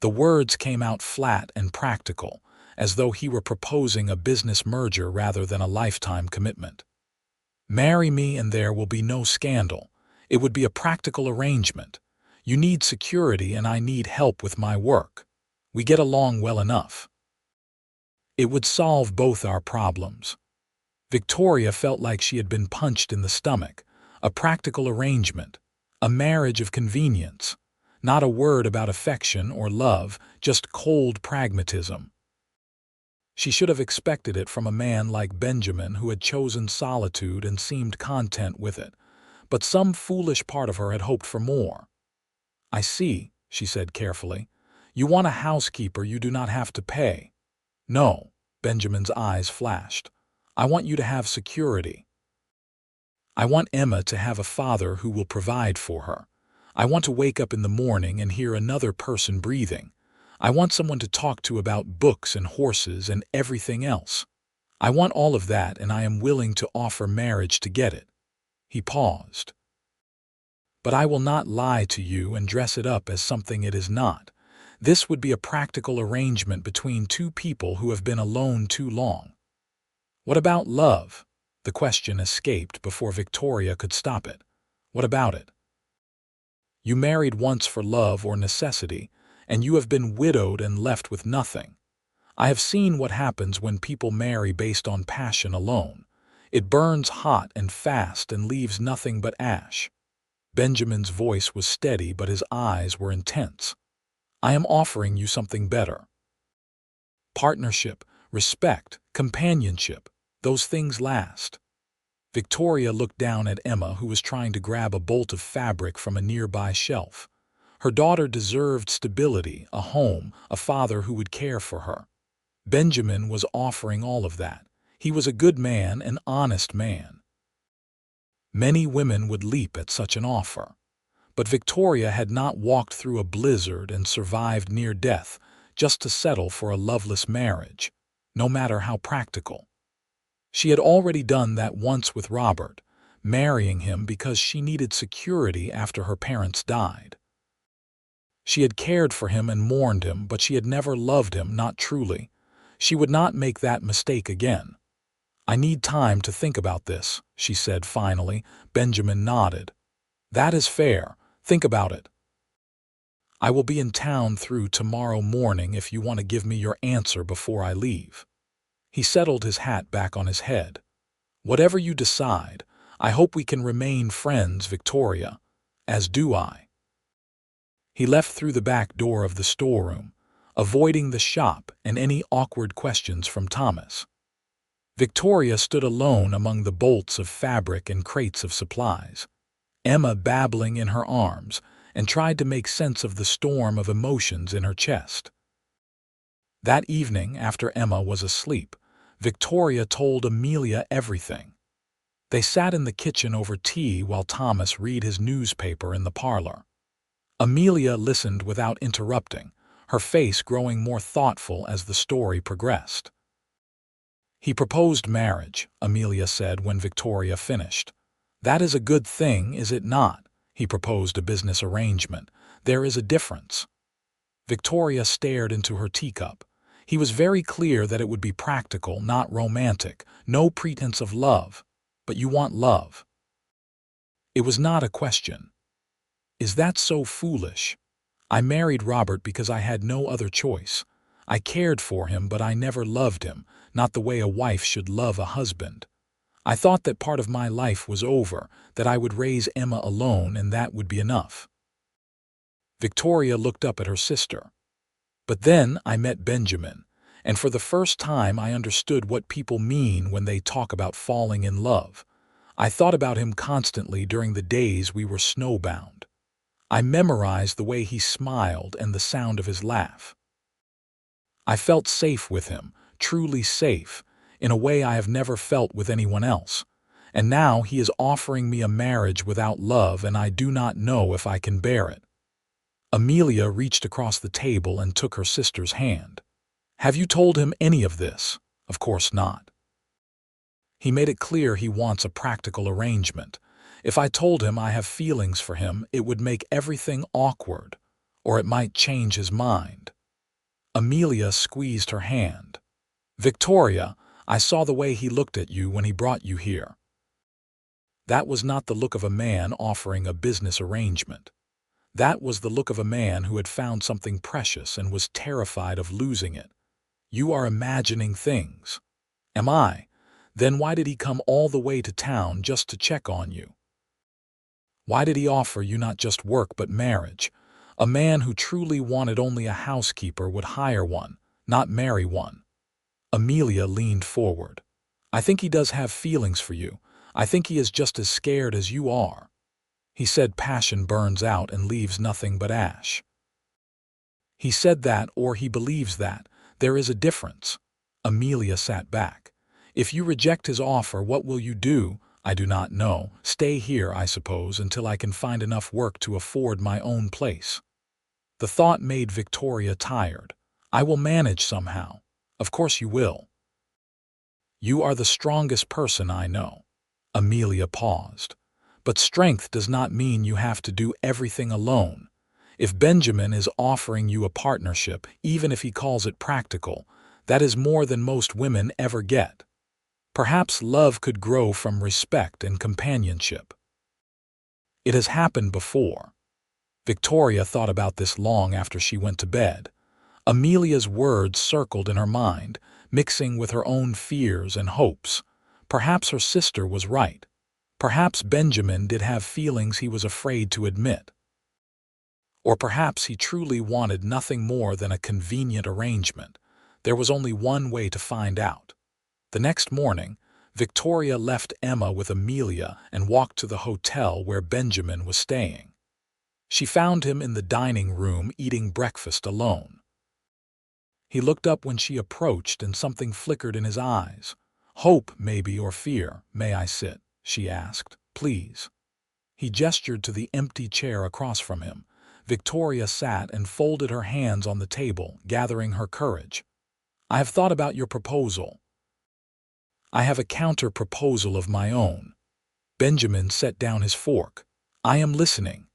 The words came out flat and practical, as though he were proposing a business merger rather than a lifetime commitment. "Marry me and there will be no scandal. It would be a practical arrangement. You need security and I need help with my work. We get along well enough. It would solve both our problems." Victoria felt like she had been punched in the stomach. A practical arrangement. A marriage of convenience. Not a word about affection or love, just cold pragmatism. She should have expected it from a man like Benjamin, who had chosen solitude and seemed content with it. But some foolish part of her had hoped for more. "I see," she said carefully. "You want a housekeeper you do not have to pay." "No," Benjamin's eyes flashed. "I want you to have security. I want Emma to have a father who will provide for her. I want to wake up in the morning and hear another person breathing. I want someone to talk to about books and horses and everything else. I want all of that, and I am willing to offer marriage to get it." He paused. "But I will not lie to you and dress it up as something it is not. This would be a practical arrangement between two people who have been alone too long." "What about love?" The question escaped before Victoria could stop it. "What about it? You married once for love or necessity, and you have been widowed and left with nothing. I have seen what happens when people marry based on passion alone. It burns hot and fast and leaves nothing but ash." Benjamin's voice was steady, but his eyes were intense. "I am offering you something better. Partnership, respect, companionship. Those things last." Victoria looked down at Emma, who was trying to grab a bolt of fabric from a nearby shelf. Her daughter deserved stability, a home, a father who would care for her. Benjamin was offering all of that. He was a good man, an honest man. Many women would leap at such an offer. But Victoria had not walked through a blizzard and survived near death just to settle for a loveless marriage, no matter how practical. She had already done that once with Robert, marrying him because she needed security after her parents died. She had cared for him and mourned him, but she had never loved him, not truly. She would not make that mistake again. "I need time to think about this," she said finally. Benjamin nodded. "That is fair. Think about it. I will be in town through tomorrow morning if you want to give me your answer before I leave." He settled his hat back on his head. "Whatever you decide, I hope we can remain friends, Victoria. As do I." He left through the back door of the storeroom, avoiding the shop and any awkward questions from Thomas. Victoria stood alone among the bolts of fabric and crates of supplies, Emma babbling in her arms, and tried to make sense of the storm of emotions in her chest. That evening, after Emma was asleep, Victoria told Amelia everything. They sat in the kitchen over tea while Thomas read his newspaper in the parlor. Amelia listened without interrupting, her face growing more thoughtful as the story progressed. "He proposed marriage," Amelia said when Victoria finished. "That is a good thing, is it not? He proposed a business arrangement. There is a difference." Victoria stared into her teacup. He was very clear that it would be practical, not romantic, no pretense of love. "But you want love." It was not a question. "Is that so foolish? I married Robert because I had no other choice. I cared for him, but I never loved him, not the way a wife should love a husband. I thought that part of my life was over, that I would raise Emma alone, and that would be enough." Victoria looked up at her sister. "But then I met Benjamin, and for the first time I understood what people mean when they talk about falling in love. I thought about him constantly during the days we were snowbound. I memorized the way he smiled and the sound of his laugh. I felt safe with him, truly safe, in a way I have never felt with anyone else. And now he is offering me a marriage without love, and I do not know if I can bear it." Amelia reached across the table and took her sister's hand. "Have you told him any of this?" "Of course not. He made it clear he wants a practical arrangement. If I told him I have feelings for him, it would make everything awkward, or it might change his mind." Amelia squeezed her hand. "Victoria, I saw the way he looked at you when he brought you here. That was not the look of a man offering a business arrangement. That was the look of a man who had found something precious and was terrified of losing it. You are imagining things." "Am I? Then why did he come all the way to town just to check on you? Why did he offer you not just work but marriage? A man who truly wanted only a housekeeper would hire one, not marry one. Amelia leaned forward. I think he does have feelings for you. I think he is just as scared as you are. He said passion burns out and leaves nothing but ash. He said that, or he believes that. There is a difference. Amelia sat back. If you reject his offer, what will you do? I do not know. Stay here, I suppose, until I can find enough work to afford my own place. The thought made Victoria tired. I will manage somehow. Of course you will. You are the strongest person I know. Amelia paused. But strength does not mean you have to do everything alone. If Benjamin is offering you a partnership, even if he calls it practical, that is more than most women ever get. Perhaps love could grow from respect and companionship. It has happened before. Victoria thought about this long after she went to bed. Amelia's words circled in her mind, mixing with her own fears and hopes. Perhaps her sister was right. Perhaps Benjamin did have feelings he was afraid to admit. Or perhaps he truly wanted nothing more than a convenient arrangement. There was only one way to find out. The next morning, Victoria left Emma with Amelia and walked to the hotel where Benjamin was staying. She found him in the dining room eating breakfast alone. He looked up when she approached and something flickered in his eyes. Hope, maybe, or fear. May I sit? She asked. Please. He gestured to the empty chair across from him. Victoria sat and folded her hands on the table, gathering her courage. I have thought about your proposal. I have a counter-proposal of my own. Benjamin set down his fork. I am listening.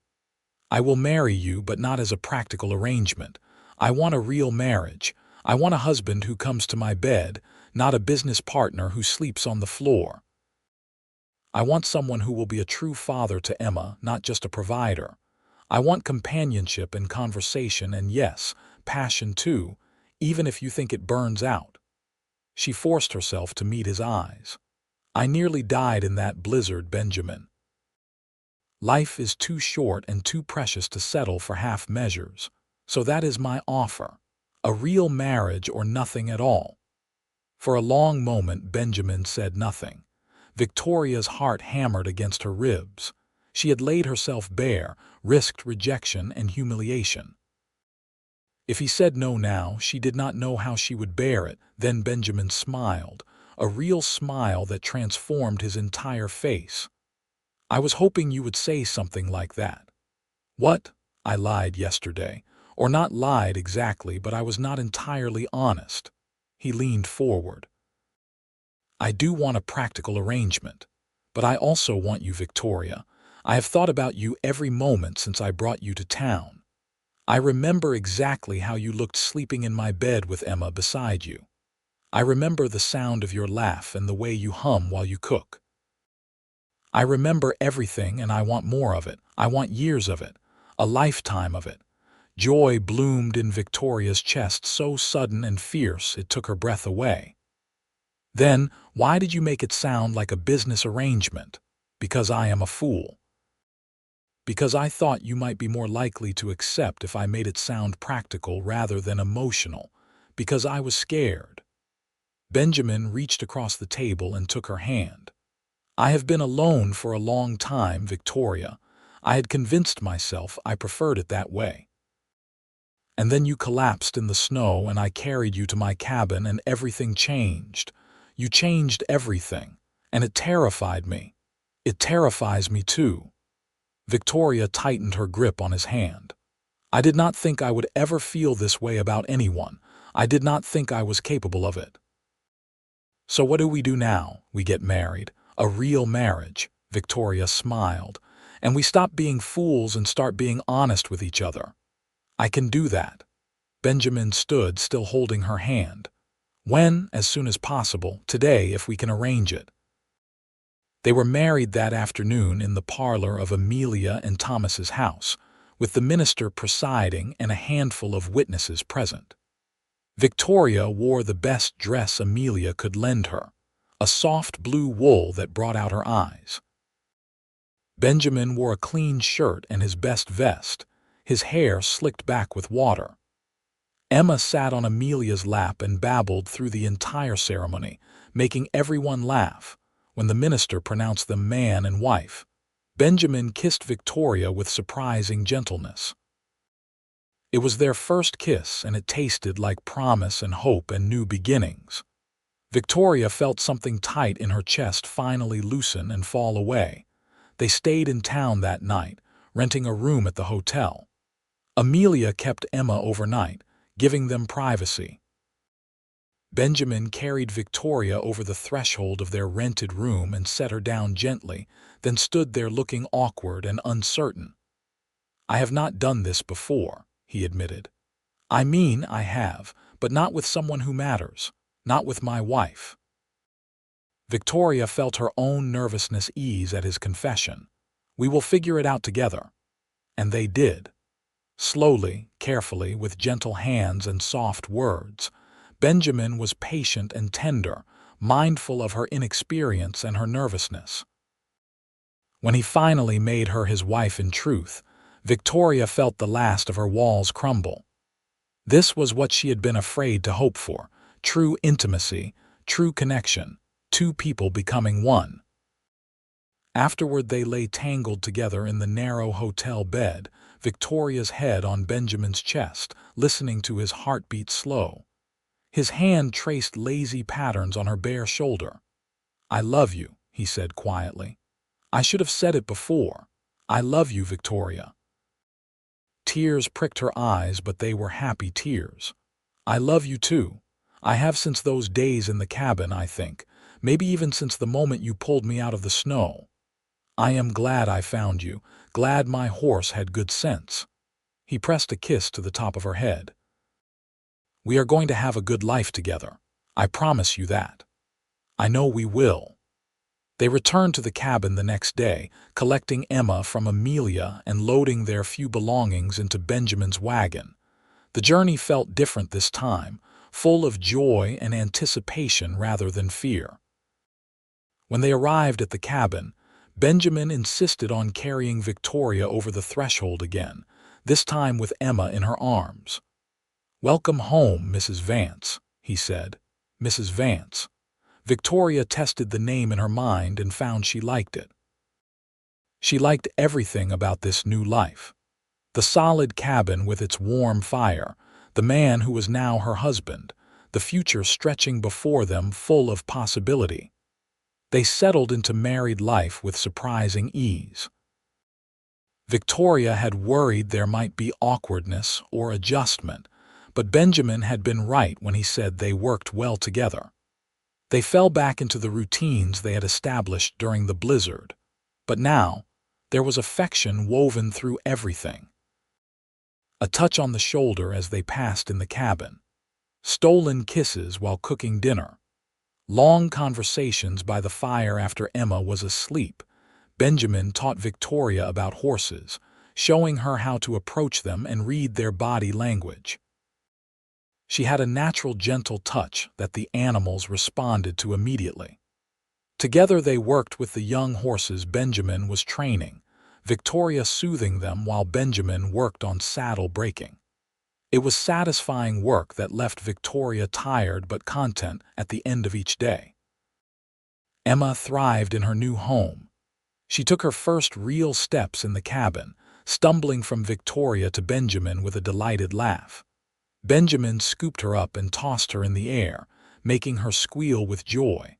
I will marry you, but not as a practical arrangement. I want a real marriage. I want a husband who comes to my bed, not a business partner who sleeps on the floor. I want someone who will be a true father to Emma, not just a provider. I want companionship and conversation and, yes, passion too, even if you think it burns out. She forced herself to meet his eyes. I nearly died in that blizzard, Benjamin. Life is too short and too precious to settle for half measures. So that is my offer. A real marriage or nothing at all. For a long moment, Benjamin said nothing. Victoria's heart hammered against her ribs. She had laid herself bare, risked rejection and humiliation. If he said no now, she did not know how she would bear it. Then Benjamin smiled, a real smile that transformed his entire face. I was hoping you would say something like that. What? I lied yesterday. Or not lied exactly, but I was not entirely honest. He leaned forward. I do want a practical arrangement. But I also want you, Victoria. I have thought about you every moment since I brought you to town. I remember exactly how you looked sleeping in my bed with Emma beside you. I remember the sound of your laugh and the way you hum while you cook. I remember everything, and I want more of it. I want years of it, a lifetime of it. Joy bloomed in Victoria's chest, so sudden and fierce it took her breath away. Then, why did you make it sound like a business arrangement? Because I am a fool. Because I thought you might be more likely to accept if I made it sound practical rather than emotional. Because I was scared. Benjamin reached across the table and took her hand. I have been alone for a long time, Victoria. I had convinced myself I preferred it that way. And then you collapsed in the snow and I carried you to my cabin and everything changed. You changed everything, and it terrified me. It terrifies me too. Victoria tightened her grip on his hand. I did not think I would ever feel this way about anyone. I did not think I was capable of it. So what do we do now? We get married. A real marriage. Victoria smiled. And we stop being fools and start being honest with each other. I can do that. Benjamin stood, still holding her hand. When? As soon as possible. Today, if we can arrange it. They were married that afternoon in the parlor of Amelia and Thomas's house, with the minister presiding and a handful of witnesses present. Victoria wore the best dress Amelia could lend her, a soft blue wool that brought out her eyes. Benjamin wore a clean shirt and his best vest, his hair slicked back with water. Emma sat on Amelia's lap and babbled through the entire ceremony, making everyone laugh. When the minister pronounced them man and wife, Benjamin kissed Victoria with surprising gentleness. It was their first kiss, and it tasted like promise and hope and new beginnings. Victoria felt something tight in her chest finally loosen and fall away. They stayed in town that night, renting a room at the hotel. Amelia kept Emma overnight, giving them privacy. Benjamin carried Victoria over the threshold of their rented room and set her down gently, then stood there looking awkward and uncertain. "I have not done this before," he admitted. "I mean, I have, but not with someone who matters, not with my wife." Victoria felt her own nervousness ease at his confession. "We will figure it out together." And they did. Slowly, carefully, with gentle hands and soft words. Benjamin was patient and tender, mindful of her inexperience and her nervousness. When he finally made her his wife in truth, Victoria felt the last of her walls crumble. This was what she had been afraid to hope for: true intimacy, true connection, two people becoming one. Afterward they lay tangled together in the narrow hotel bed, Victoria's head on Benjamin's chest, listening to his heartbeat slow. His hand traced lazy patterns on her bare shoulder. "I love you," he said quietly. "I should have said it before. I love you, Victoria." Tears pricked her eyes, but they were happy tears. "I love you too. I have since those days in the cabin, I think. Maybe even since the moment you pulled me out of the snow. I am glad I found you, glad my horse had good sense." He pressed a kiss to the top of her head. "We are going to have a good life together. I promise you that. I know we will." They returned to the cabin the next day, collecting Emma from Amelia and loading their few belongings into Benjamin's wagon. The journey felt different this time, full of joy and anticipation rather than fear. When they arrived at the cabin, Benjamin insisted on carrying Victoria over the threshold again, this time with Emma in her arms. "Welcome home, Mrs. Vance," he said. "Mrs. Vance." Victoria tested the name in her mind and found she liked it. She liked everything about this new life. The solid cabin with its warm fire, the man who was now her husband, the future stretching before them full of possibility. They settled into married life with surprising ease. Victoria had worried there might be awkwardness or adjustment, but Benjamin had been right when he said they worked well together. They fell back into the routines they had established during the blizzard, but now there was affection woven through everything. A touch on the shoulder as they passed in the cabin, stolen kisses while cooking dinner, long conversations by the fire after Emma was asleep. Benjamin taught Victoria about horses, showing her how to approach them and read their body language. She had a natural gentle touch that the animals responded to immediately. Together they worked with the young horses Benjamin was training, Victoria soothing them while Benjamin worked on saddle breaking. It was satisfying work that left Victoria tired but content at the end of each day. Emma thrived in her new home. She took her first real steps in the cabin, stumbling from Victoria to Benjamin with a delighted laugh. Benjamin scooped her up and tossed her in the air, making her squeal with joy.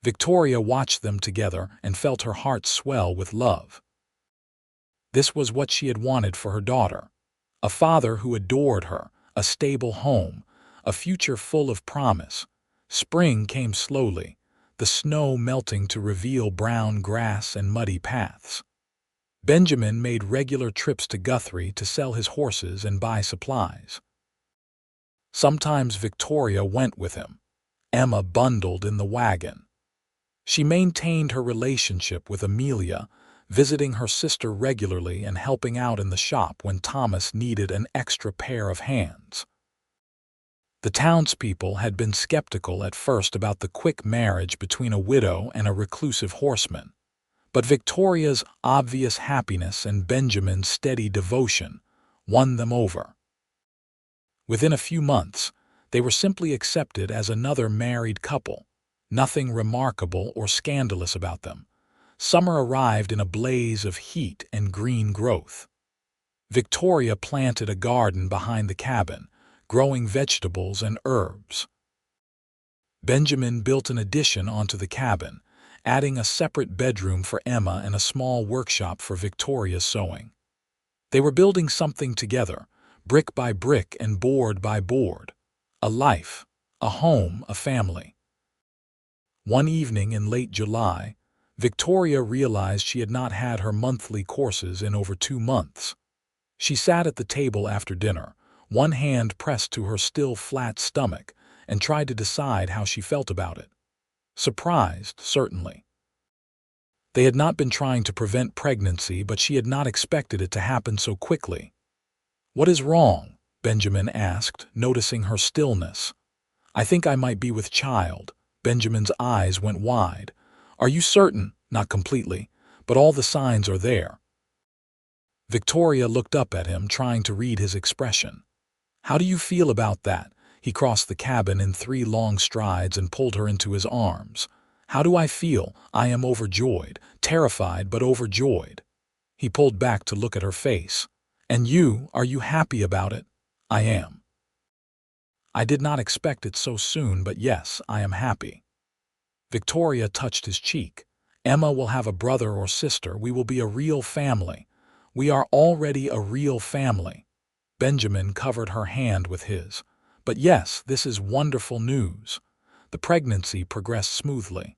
Victoria watched them together and felt her heart swell with love. This was what she had wanted for her daughter: a father who adored her, a stable home, a future full of promise. Spring came slowly, the snow melting to reveal brown grass and muddy paths. Benjamin made regular trips to Guthrie to sell his horses and buy supplies. Sometimes Victoria went with him. Emma bundled in the wagon. She maintained her relationship with Amelia, visiting her sister regularly and helping out in the shop when Thomas needed an extra pair of hands. The townspeople had been skeptical at first about the quick marriage between a widow and a reclusive horseman, but Victoria's obvious happiness and Benjamin's steady devotion won them over. Within a few months, they were simply accepted as another married couple, nothing remarkable or scandalous about them. Summer arrived in a blaze of heat and green growth. Victoria planted a garden behind the cabin, growing vegetables and herbs. Benjamin built an addition onto the cabin, adding a separate bedroom for Emma and a small workshop for Victoria's sewing. They were building something together, brick by brick and board by board. A life, a home, a family. One evening in late July, Victoria realized she had not had her monthly courses in over 2 months. She sat at the table after dinner, one hand pressed to her still flat stomach, and tried to decide how she felt about it. Surprised, certainly. They had not been trying to prevent pregnancy, but she had not expected it to happen so quickly. "What is wrong?" Benjamin asked, noticing her stillness. "I think I might be with child." Benjamin's eyes went wide. "Are you certain?" "Not completely, but all the signs are there." Victoria looked up at him, trying to read his expression. "How do you feel about that?" He crossed the cabin in 3 long strides and pulled her into his arms. "How do I feel? I am overjoyed, terrified but overjoyed." He pulled back to look at her face. "And you, are you happy about it?" "I am. I did not expect it so soon, but yes, I am happy." Victoria touched his cheek. "Emma will have a brother or sister. We will be a real family. We are already a real family." Benjamin covered her hand with his. "But yes, this is wonderful news." The pregnancy progressed smoothly.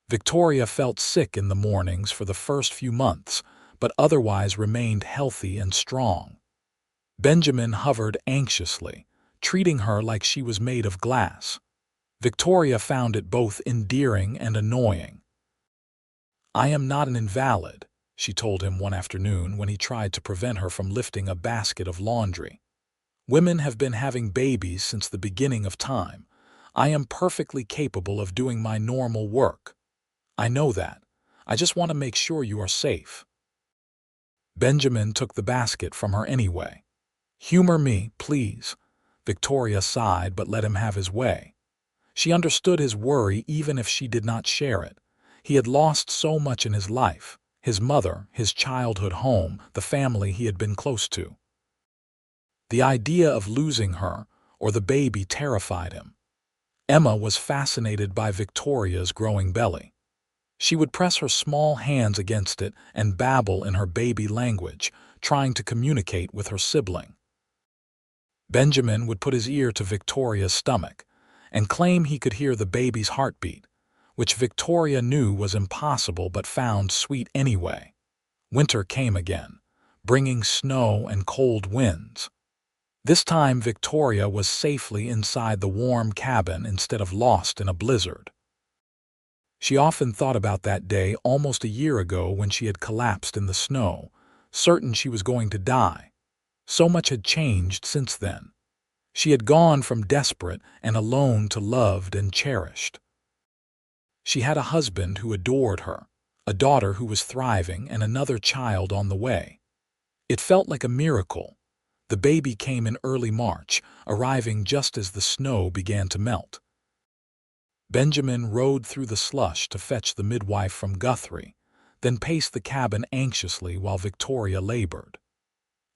Victoria felt sick in the mornings for the first few months, but otherwise remained healthy and strong. Benjamin hovered anxiously, treating her like she was made of glass. Victoria found it both endearing and annoying. "I am not an invalid," she told him one afternoon when he tried to prevent her from lifting a basket of laundry. "Women have been having babies since the beginning of time. I am perfectly capable of doing my normal work." "I know that. I just want to make sure you are safe." Benjamin took the basket from her anyway. "Humor me, please." Victoria sighed but let him have his way. She understood his worry even if she did not share it. He had lost so much in his life: his mother, his childhood home, the family he had been close to. The idea of losing her, or the baby, terrified him. Emma was fascinated by Victoria's growing belly. She would press her small hands against it and babble in her baby language, trying to communicate with her sibling. Benjamin would put his ear to Victoria's stomach and claim he could hear the baby's heartbeat, which Victoria knew was impossible but found sweet anyway. Winter came again, bringing snow and cold winds. This time Victoria was safely inside the warm cabin instead of lost in a blizzard. She often thought about that day almost a year ago when she had collapsed in the snow, certain she was going to die. So much had changed since then. She had gone from desperate and alone to loved and cherished. She had a husband who adored her, a daughter who was thriving, and another child on the way. It felt like a miracle. The baby came in early March, arriving just as the snow began to melt. Benjamin rode through the slush to fetch the midwife from Guthrie, then paced the cabin anxiously while Victoria labored.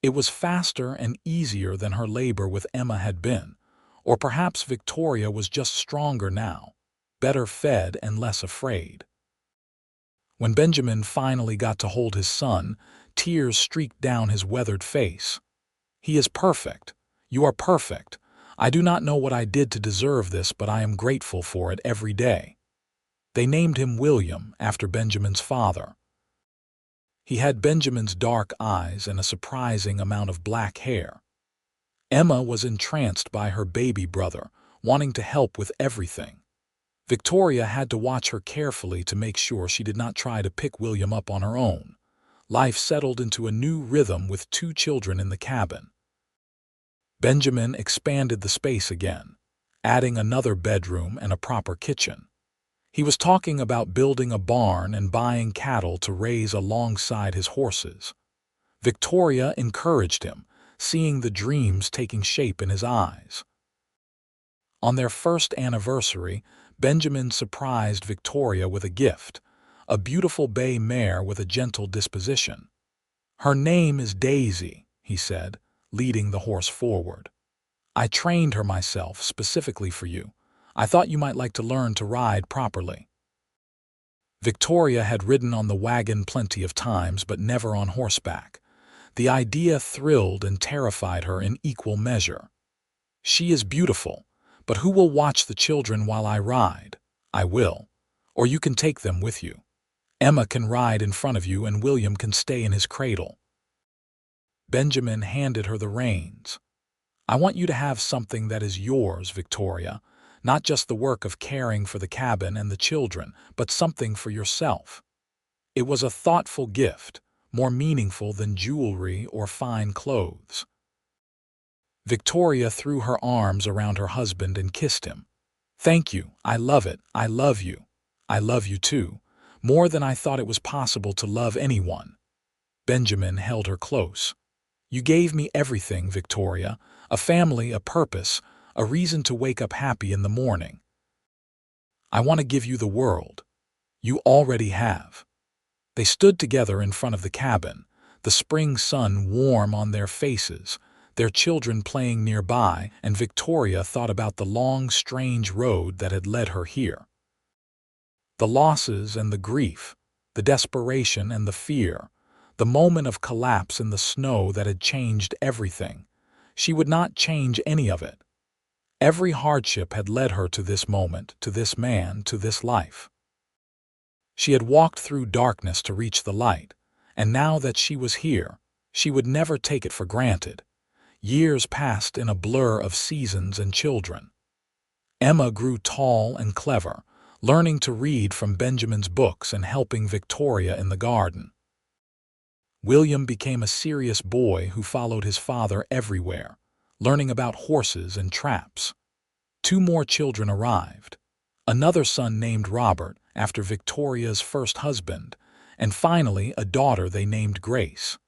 It was faster and easier than her labor with Emma had been, or perhaps Victoria was just stronger now, better fed and less afraid. When Benjamin finally got to hold his son, tears streaked down his weathered face. "He is perfect. You are perfect. I do not know what I did to deserve this, but I am grateful for it every day." They named him William, after Benjamin's father. He had Benjamin's dark eyes and a surprising amount of black hair. Emma was entranced by her baby brother, wanting to help with everything. Victoria had to watch her carefully to make sure she did not try to pick William up on her own. Life settled into a new rhythm with 2 children in the cabin. Benjamin expanded the space again, adding another bedroom and a proper kitchen. He was talking about building a barn and buying cattle to raise alongside his horses. Victoria encouraged him, seeing the dreams taking shape in his eyes. On their first anniversary, Benjamin surprised Victoria with a gift, a beautiful bay mare with a gentle disposition. "Her name is Daisy," he said, leading the horse forward. "I trained her myself specifically for you. I thought you might like to learn to ride properly." Victoria had ridden on the wagon plenty of times, but never on horseback. The idea thrilled and terrified her in equal measure. "She is beautiful, but who will watch the children while I ride?" "I will. Or you can take them with you. Emma can ride in front of you and William can stay in his cradle." Benjamin handed her the reins. "I want you to have something that is yours, Victoria, not just the work of caring for the cabin and the children, but something for yourself." It was a thoughtful gift, more meaningful than jewelry or fine clothes. Victoria threw her arms around her husband and kissed him. "Thank you. I love it. I love you. I love you too, more than I thought it was possible to love anyone." Benjamin held her close. "You gave me everything, Victoria, a family, a purpose, a reason to wake up happy in the morning. I want to give you the world. You already have." They stood together in front of the cabin, the spring sun warm on their faces, their children playing nearby, and Victoria thought about the long, strange road that had led her here. The losses and the grief, the desperation and the fear, the moment of collapse in the snow that had changed everything. She would not change any of it. Every hardship had led her to this moment, to this man, to this life. She had walked through darkness to reach the light, and now that she was here, she would never take it for granted. Years passed in a blur of seasons and children. Emma grew tall and clever, learning to read from Benjamin's books and helping Victoria in the garden. William became a serious boy who followed his father everywhere, learning about horses and traps. 2 more children arrived. Another son named Robert, after Victoria's first husband, and finally a daughter they named Grace.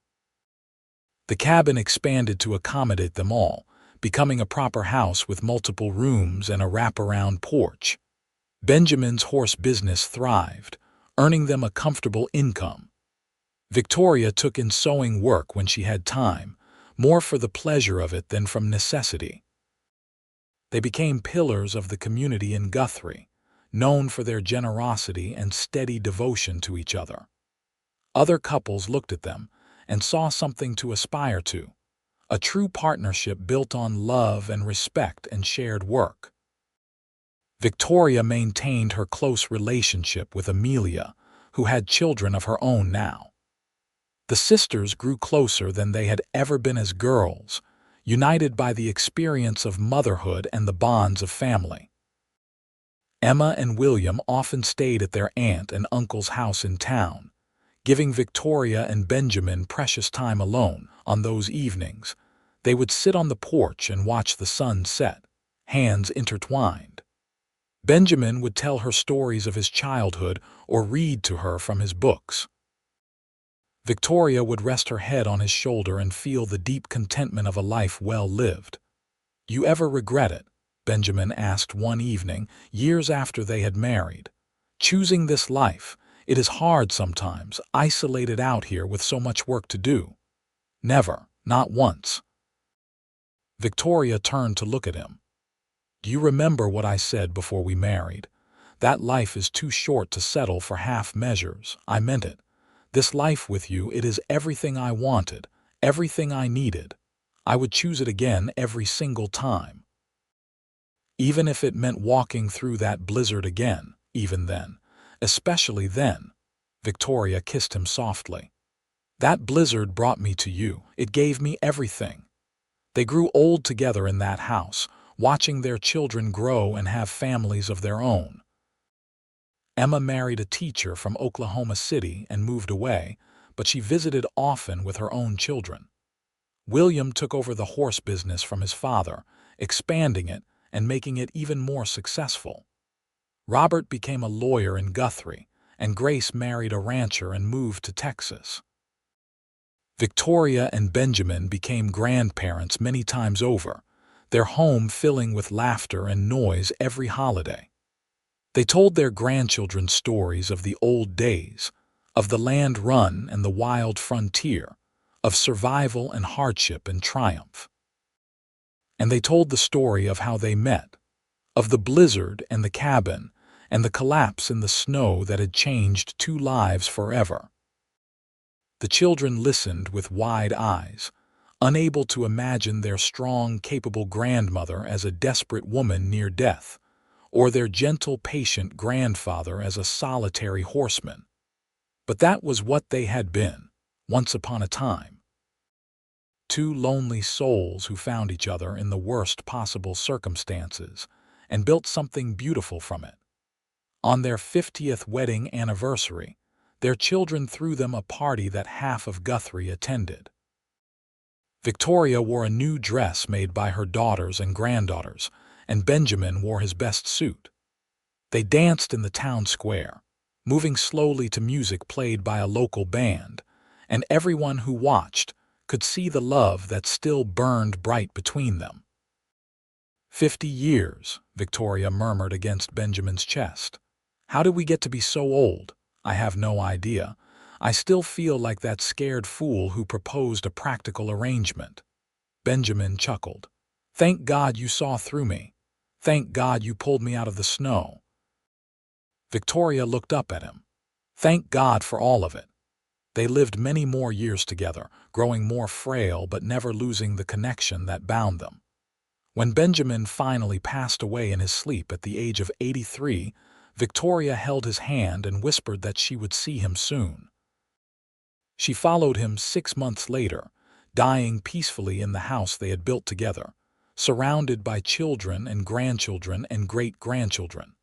The cabin expanded to accommodate them all, becoming a proper house with multiple rooms and a wraparound porch. Benjamin's horse business thrived, earning them a comfortable income. Victoria took in sewing work when she had time, more for the pleasure of it than from necessity. They became pillars of the community in Guthrie, known for their generosity and steady devotion to each other. Other couples looked at them and saw something to aspire to, a true partnership built on love and respect and shared work. Victoria maintained her close relationship with Amelia, who had children of her own now. The sisters grew closer than they had ever been as girls, united by the experience of motherhood and the bonds of family. Emma and William often stayed at their aunt and uncle's house in town, giving Victoria and Benjamin precious time alone. On those evenings, they would sit on the porch and watch the sun set, hands intertwined. Benjamin would tell her stories of his childhood or read to her from his books. Victoria would rest her head on his shoulder and feel the deep contentment of a life well lived. "You ever regret it?" Benjamin asked one evening, years after they had married. "Choosing this life, it is hard sometimes, isolated out here with so much work to do." "Never, not once." Victoria turned to look at him. "Do you remember what I said before we married? That life is too short to settle for half measures. I meant it. This life with you, it is everything I wanted, everything I needed. I would choose it again every single time. Even if it meant walking through that blizzard again, even then, especially then." Victoria kissed him softly. "That blizzard brought me to you. It gave me everything." They grew old together in that house, watching their children grow and have families of their own. Emma married a teacher from Oklahoma City and moved away, but she visited often with her own children. William took over the horse business from his father, expanding it and making it even more successful. Robert became a lawyer in Guthrie, and Grace married a rancher and moved to Texas. Victoria and Benjamin became grandparents many times over, their home filling with laughter and noise every holiday. They told their grandchildren stories of the old days, of the land run and the wild frontier, of survival and hardship and triumph. And they told the story of how they met, of the blizzard and the cabin, and the collapse in the snow that had changed two lives forever. The children listened with wide eyes, unable to imagine their strong, capable grandmother as a desperate woman near death, or their gentle, patient grandfather as a solitary horseman. But that was what they had been, once upon a time. Two lonely souls who found each other in the worst possible circumstances and built something beautiful from it. On their 50th wedding anniversary, their children threw them a party that half of Guthrie attended. Victoria wore a new dress made by her daughters and granddaughters, and Benjamin wore his best suit. They danced in the town square, moving slowly to music played by a local band, and everyone who watched could see the love that still burned bright between them. 50 years, Victoria murmured against Benjamin's chest. How did we get to be so old? I have no idea. I still feel like that scared fool who proposed a practical arrangement. Benjamin chuckled. Thank God you saw through me. Thank God you pulled me out of the snow. Victoria looked up at him. Thank God for all of it. They lived many more years together, growing more frail but never losing the connection that bound them. When Benjamin finally passed away in his sleep at the age of 83, Victoria held his hand and whispered that she would see him soon. She followed him 6 months later, dying peacefully in the house they had built together, surrounded by children and grandchildren and great-grandchildren.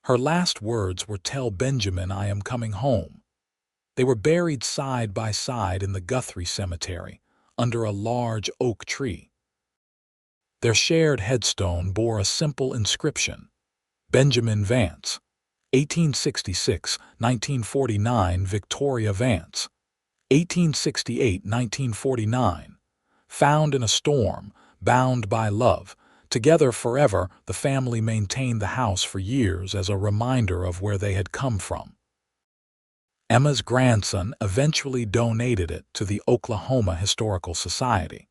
Her last words were, "Tell Benjamin I am coming home." They were buried side by side in the Guthrie Cemetery, under a large oak tree. Their shared headstone bore a simple inscription: Benjamin Vance, 1866–1949, Victoria Vance, 1868–1949. Found in a storm, bound by love, together forever, the family maintained the house for years as a reminder of where they had come from. Emma's grandson eventually donated it to the Oklahoma Historical Society,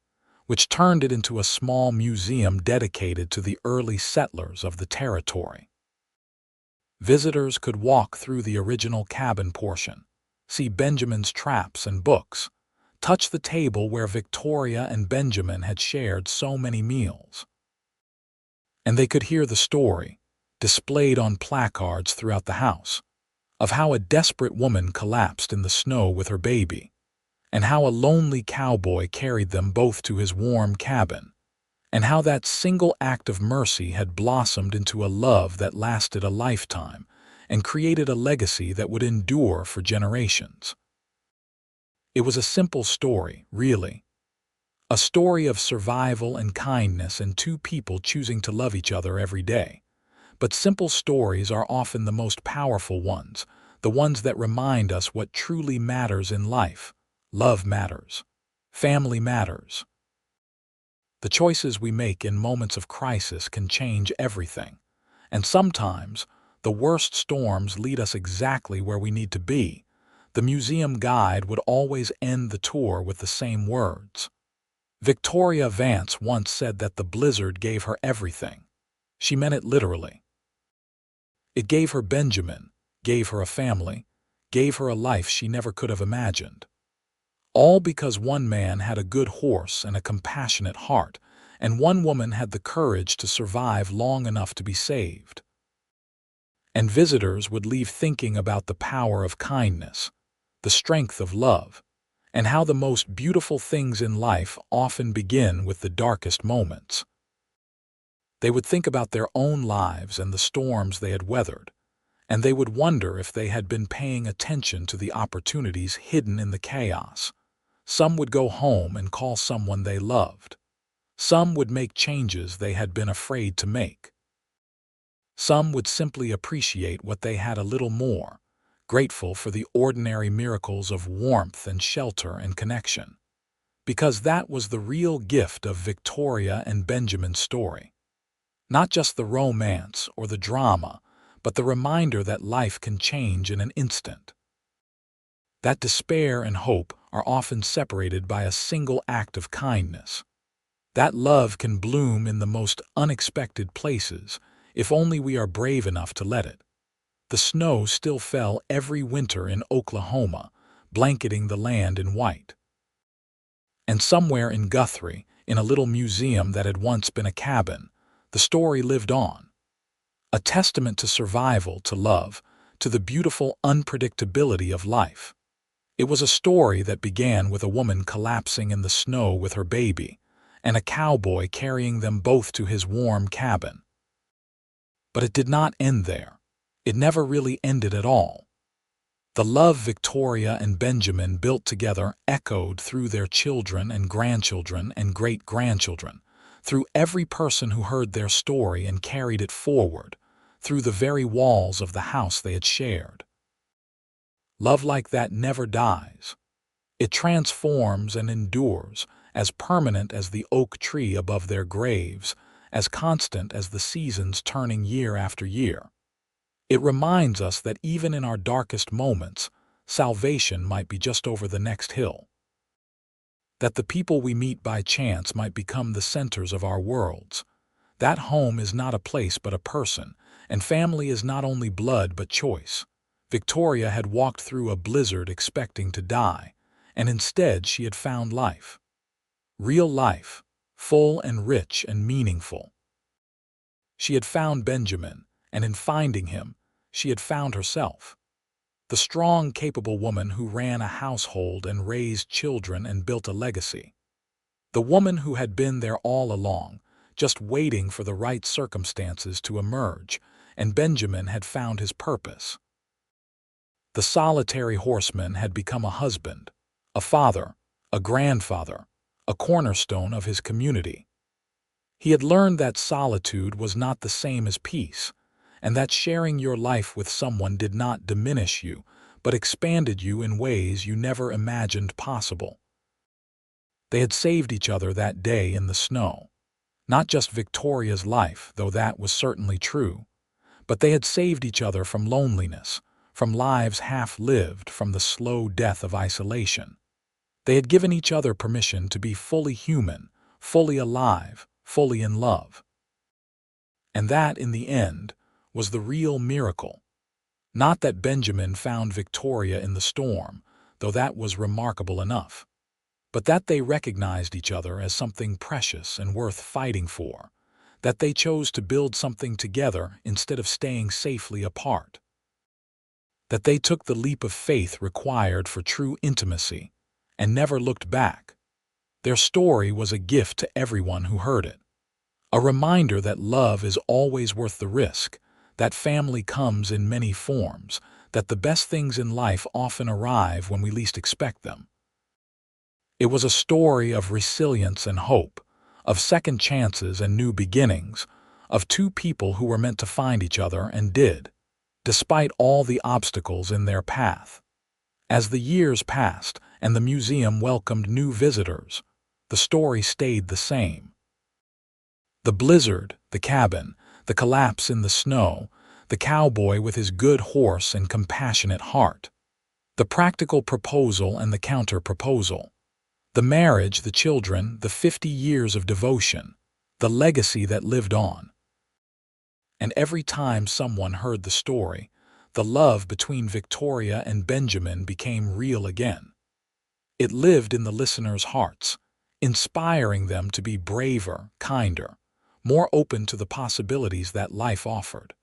which turned it into a small museum dedicated to the early settlers of the territory. Visitors could walk through the original cabin portion, see Benjamin's traps and books, touch the table where Victoria and Benjamin had shared so many meals. And they could hear the story, displayed on placards throughout the house, of how a desperate woman collapsed in the snow with her baby, and how a lonely cowboy carried them both to his warm cabin, and how that single act of mercy had blossomed into a love that lasted a lifetime and created a legacy that would endure for generations. It was a simple story, really. A story of survival and kindness and two people choosing to love each other every day. But simple stories are often the most powerful ones, the ones that remind us what truly matters in life. Love matters. Family matters. The choices we make in moments of crisis can change everything, and sometimes the worst storms lead us exactly where we need to be. The museum guide would always end the tour with the same words. Victoria Vance once said that the blizzard gave her everything. She meant it literally. It gave her Benjamin, gave her a family, gave her a life she never could have imagined. All because one man had a good horse and a compassionate heart, and one woman had the courage to survive long enough to be saved. And visitors would leave thinking about the power of kindness, the strength of love, and how the most beautiful things in life often begin with the darkest moments. They would think about their own lives and the storms they had weathered, and they would wonder if they had been paying attention to the opportunities hidden in the chaos. Some would go home and call someone they loved. Some would make changes they had been afraid to make. Some would simply appreciate what they had a little more, grateful for the ordinary miracles of warmth and shelter and connection. Because that was the real gift of Victoria and Benjamin's story. Not just the romance or the drama, but the reminder that life can change in an instant. That despair and hope are often separated by a single act of kindness. That love can bloom in the most unexpected places, if only we are brave enough to let it. The snow still fell every winter in Oklahoma, blanketing the land in white. And somewhere in Guthrie, in a little museum that had once been a cabin, the story lived on. A testament to survival, to love, to the beautiful unpredictability of life. It was a story that began with a woman collapsing in the snow with her baby, and a cowboy carrying them both to his warm cabin. But it did not end there. It never really ended at all. The love Victoria and Benjamin built together echoed through their children and grandchildren and great-grandchildren, through every person who heard their story and carried it forward, through the very walls of the house they had shared. Love like that never dies. It transforms and endures, as permanent as the oak tree above their graves, as constant as the seasons turning year after year. It reminds us that even in our darkest moments, salvation might be just over the next hill. That the people we meet by chance might become the centers of our worlds. That home is not a place but a person, and family is not only blood but choice. Victoria had walked through a blizzard expecting to die, and instead she had found life. Real life, full and rich and meaningful. She had found Benjamin, and in finding him, she had found herself. The strong, capable woman who ran a household and raised children and built a legacy. The woman who had been there all along, just waiting for the right circumstances to emerge, and Benjamin had found his purpose. The solitary horseman had become a husband, a father, a grandfather, a cornerstone of his community. He had learned that solitude was not the same as peace, and that sharing your life with someone did not diminish you, but expanded you in ways you never imagined possible. They had saved each other that day in the snow. Not just Victoria's life, though that was certainly true, but they had saved each other from loneliness, from lives half-lived, from the slow death of isolation. They had given each other permission to be fully human, fully alive, fully in love. And that, in the end, was the real miracle. Not that Benjamin found Victoria in the storm, though that was remarkable enough, but that they recognized each other as something precious and worth fighting for, that they chose to build something together instead of staying safely apart, that they took the leap of faith required for true intimacy and never looked back. Their story was a gift to everyone who heard it, a reminder that love is always worth the risk, that family comes in many forms, that the best things in life often arrive when we least expect them. It was a story of resilience and hope, of second chances and new beginnings, of two people who were meant to find each other and did, despite all the obstacles in their path. As the years passed and the museum welcomed new visitors, the story stayed the same. The blizzard, the cabin, the collapse in the snow, the cowboy with his good horse and compassionate heart, the practical proposal and the counter-proposal, the marriage, the children, the 50 years of devotion, the legacy that lived on. And every time someone heard the story, the love between Victoria and Benjamin became real again. It lived in the listeners' hearts, inspiring them to be braver, kinder, more open to the possibilities that life offered.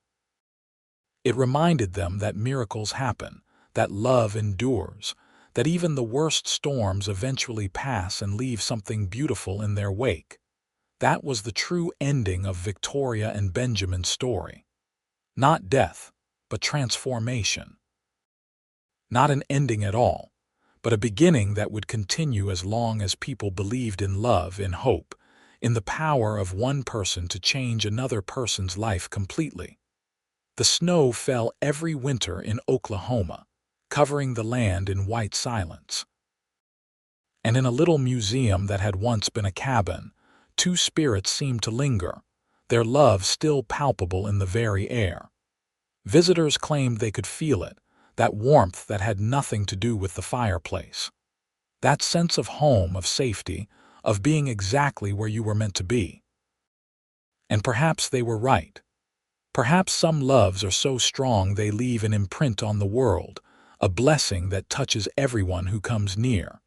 It reminded them that miracles happen, that love endures, that even the worst storms eventually pass and leave something beautiful in their wake. That was the true ending of Victoria and Benjamin's story. Not death, but transformation. Not an ending at all, but a beginning that would continue as long as people believed in love, in hope, in the power of one person to change another person's life completely. The snow fell every winter in Oklahoma, covering the land in white silence. And in a little museum that had once been a cabin, two spirits seemed to linger, their love still palpable in the very air. Visitors claimed they could feel it, that warmth that had nothing to do with the fireplace. That sense of home, of safety, of being exactly where you were meant to be. And perhaps they were right. Perhaps some loves are so strong they leave an imprint on the world, a blessing that touches everyone who comes near.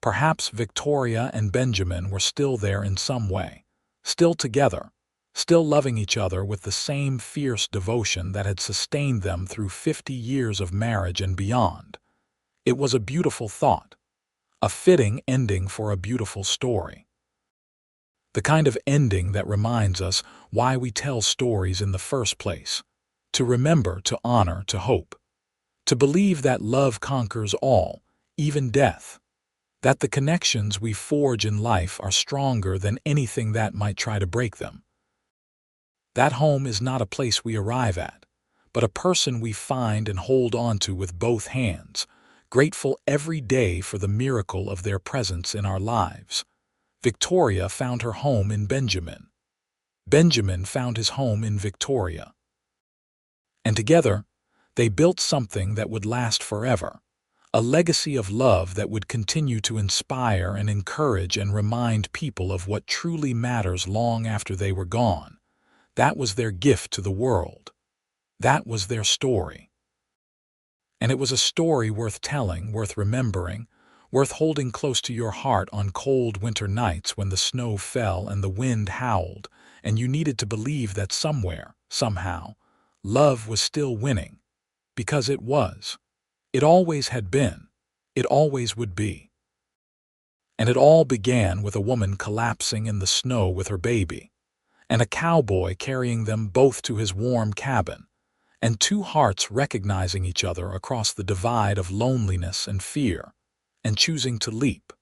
Perhaps Victoria and Benjamin were still there in some way, still together, still loving each other with the same fierce devotion that had sustained them through 50 years of marriage and beyond. It was a beautiful thought, a fitting ending for a beautiful story. The kind of ending that reminds us why we tell stories in the first place, to remember, to honor, to hope, to believe that love conquers all, even death, that the connections we forge in life are stronger than anything that might try to break them. That home is not a place we arrive at, but a person we find and hold on to with both hands, grateful every day for the miracle of their presence in our lives. Victoria found her home in Benjamin. Benjamin found his home in Victoria. And together, they built something that would last forever, a legacy of love that would continue to inspire and encourage and remind people of what truly matters long after they were gone. That was their gift to the world. That was their story. And it was a story worth telling, worth remembering, worth holding close to your heart on cold winter nights when the snow fell and the wind howled, and you needed to believe that somewhere, somehow, love was still winning. Because it was. It always had been. It always would be. And it all began with a woman collapsing in the snow with her baby, and a cowboy carrying them both to his warm cabin, and two hearts recognizing each other across the divide of loneliness and fear, and choosing to leap.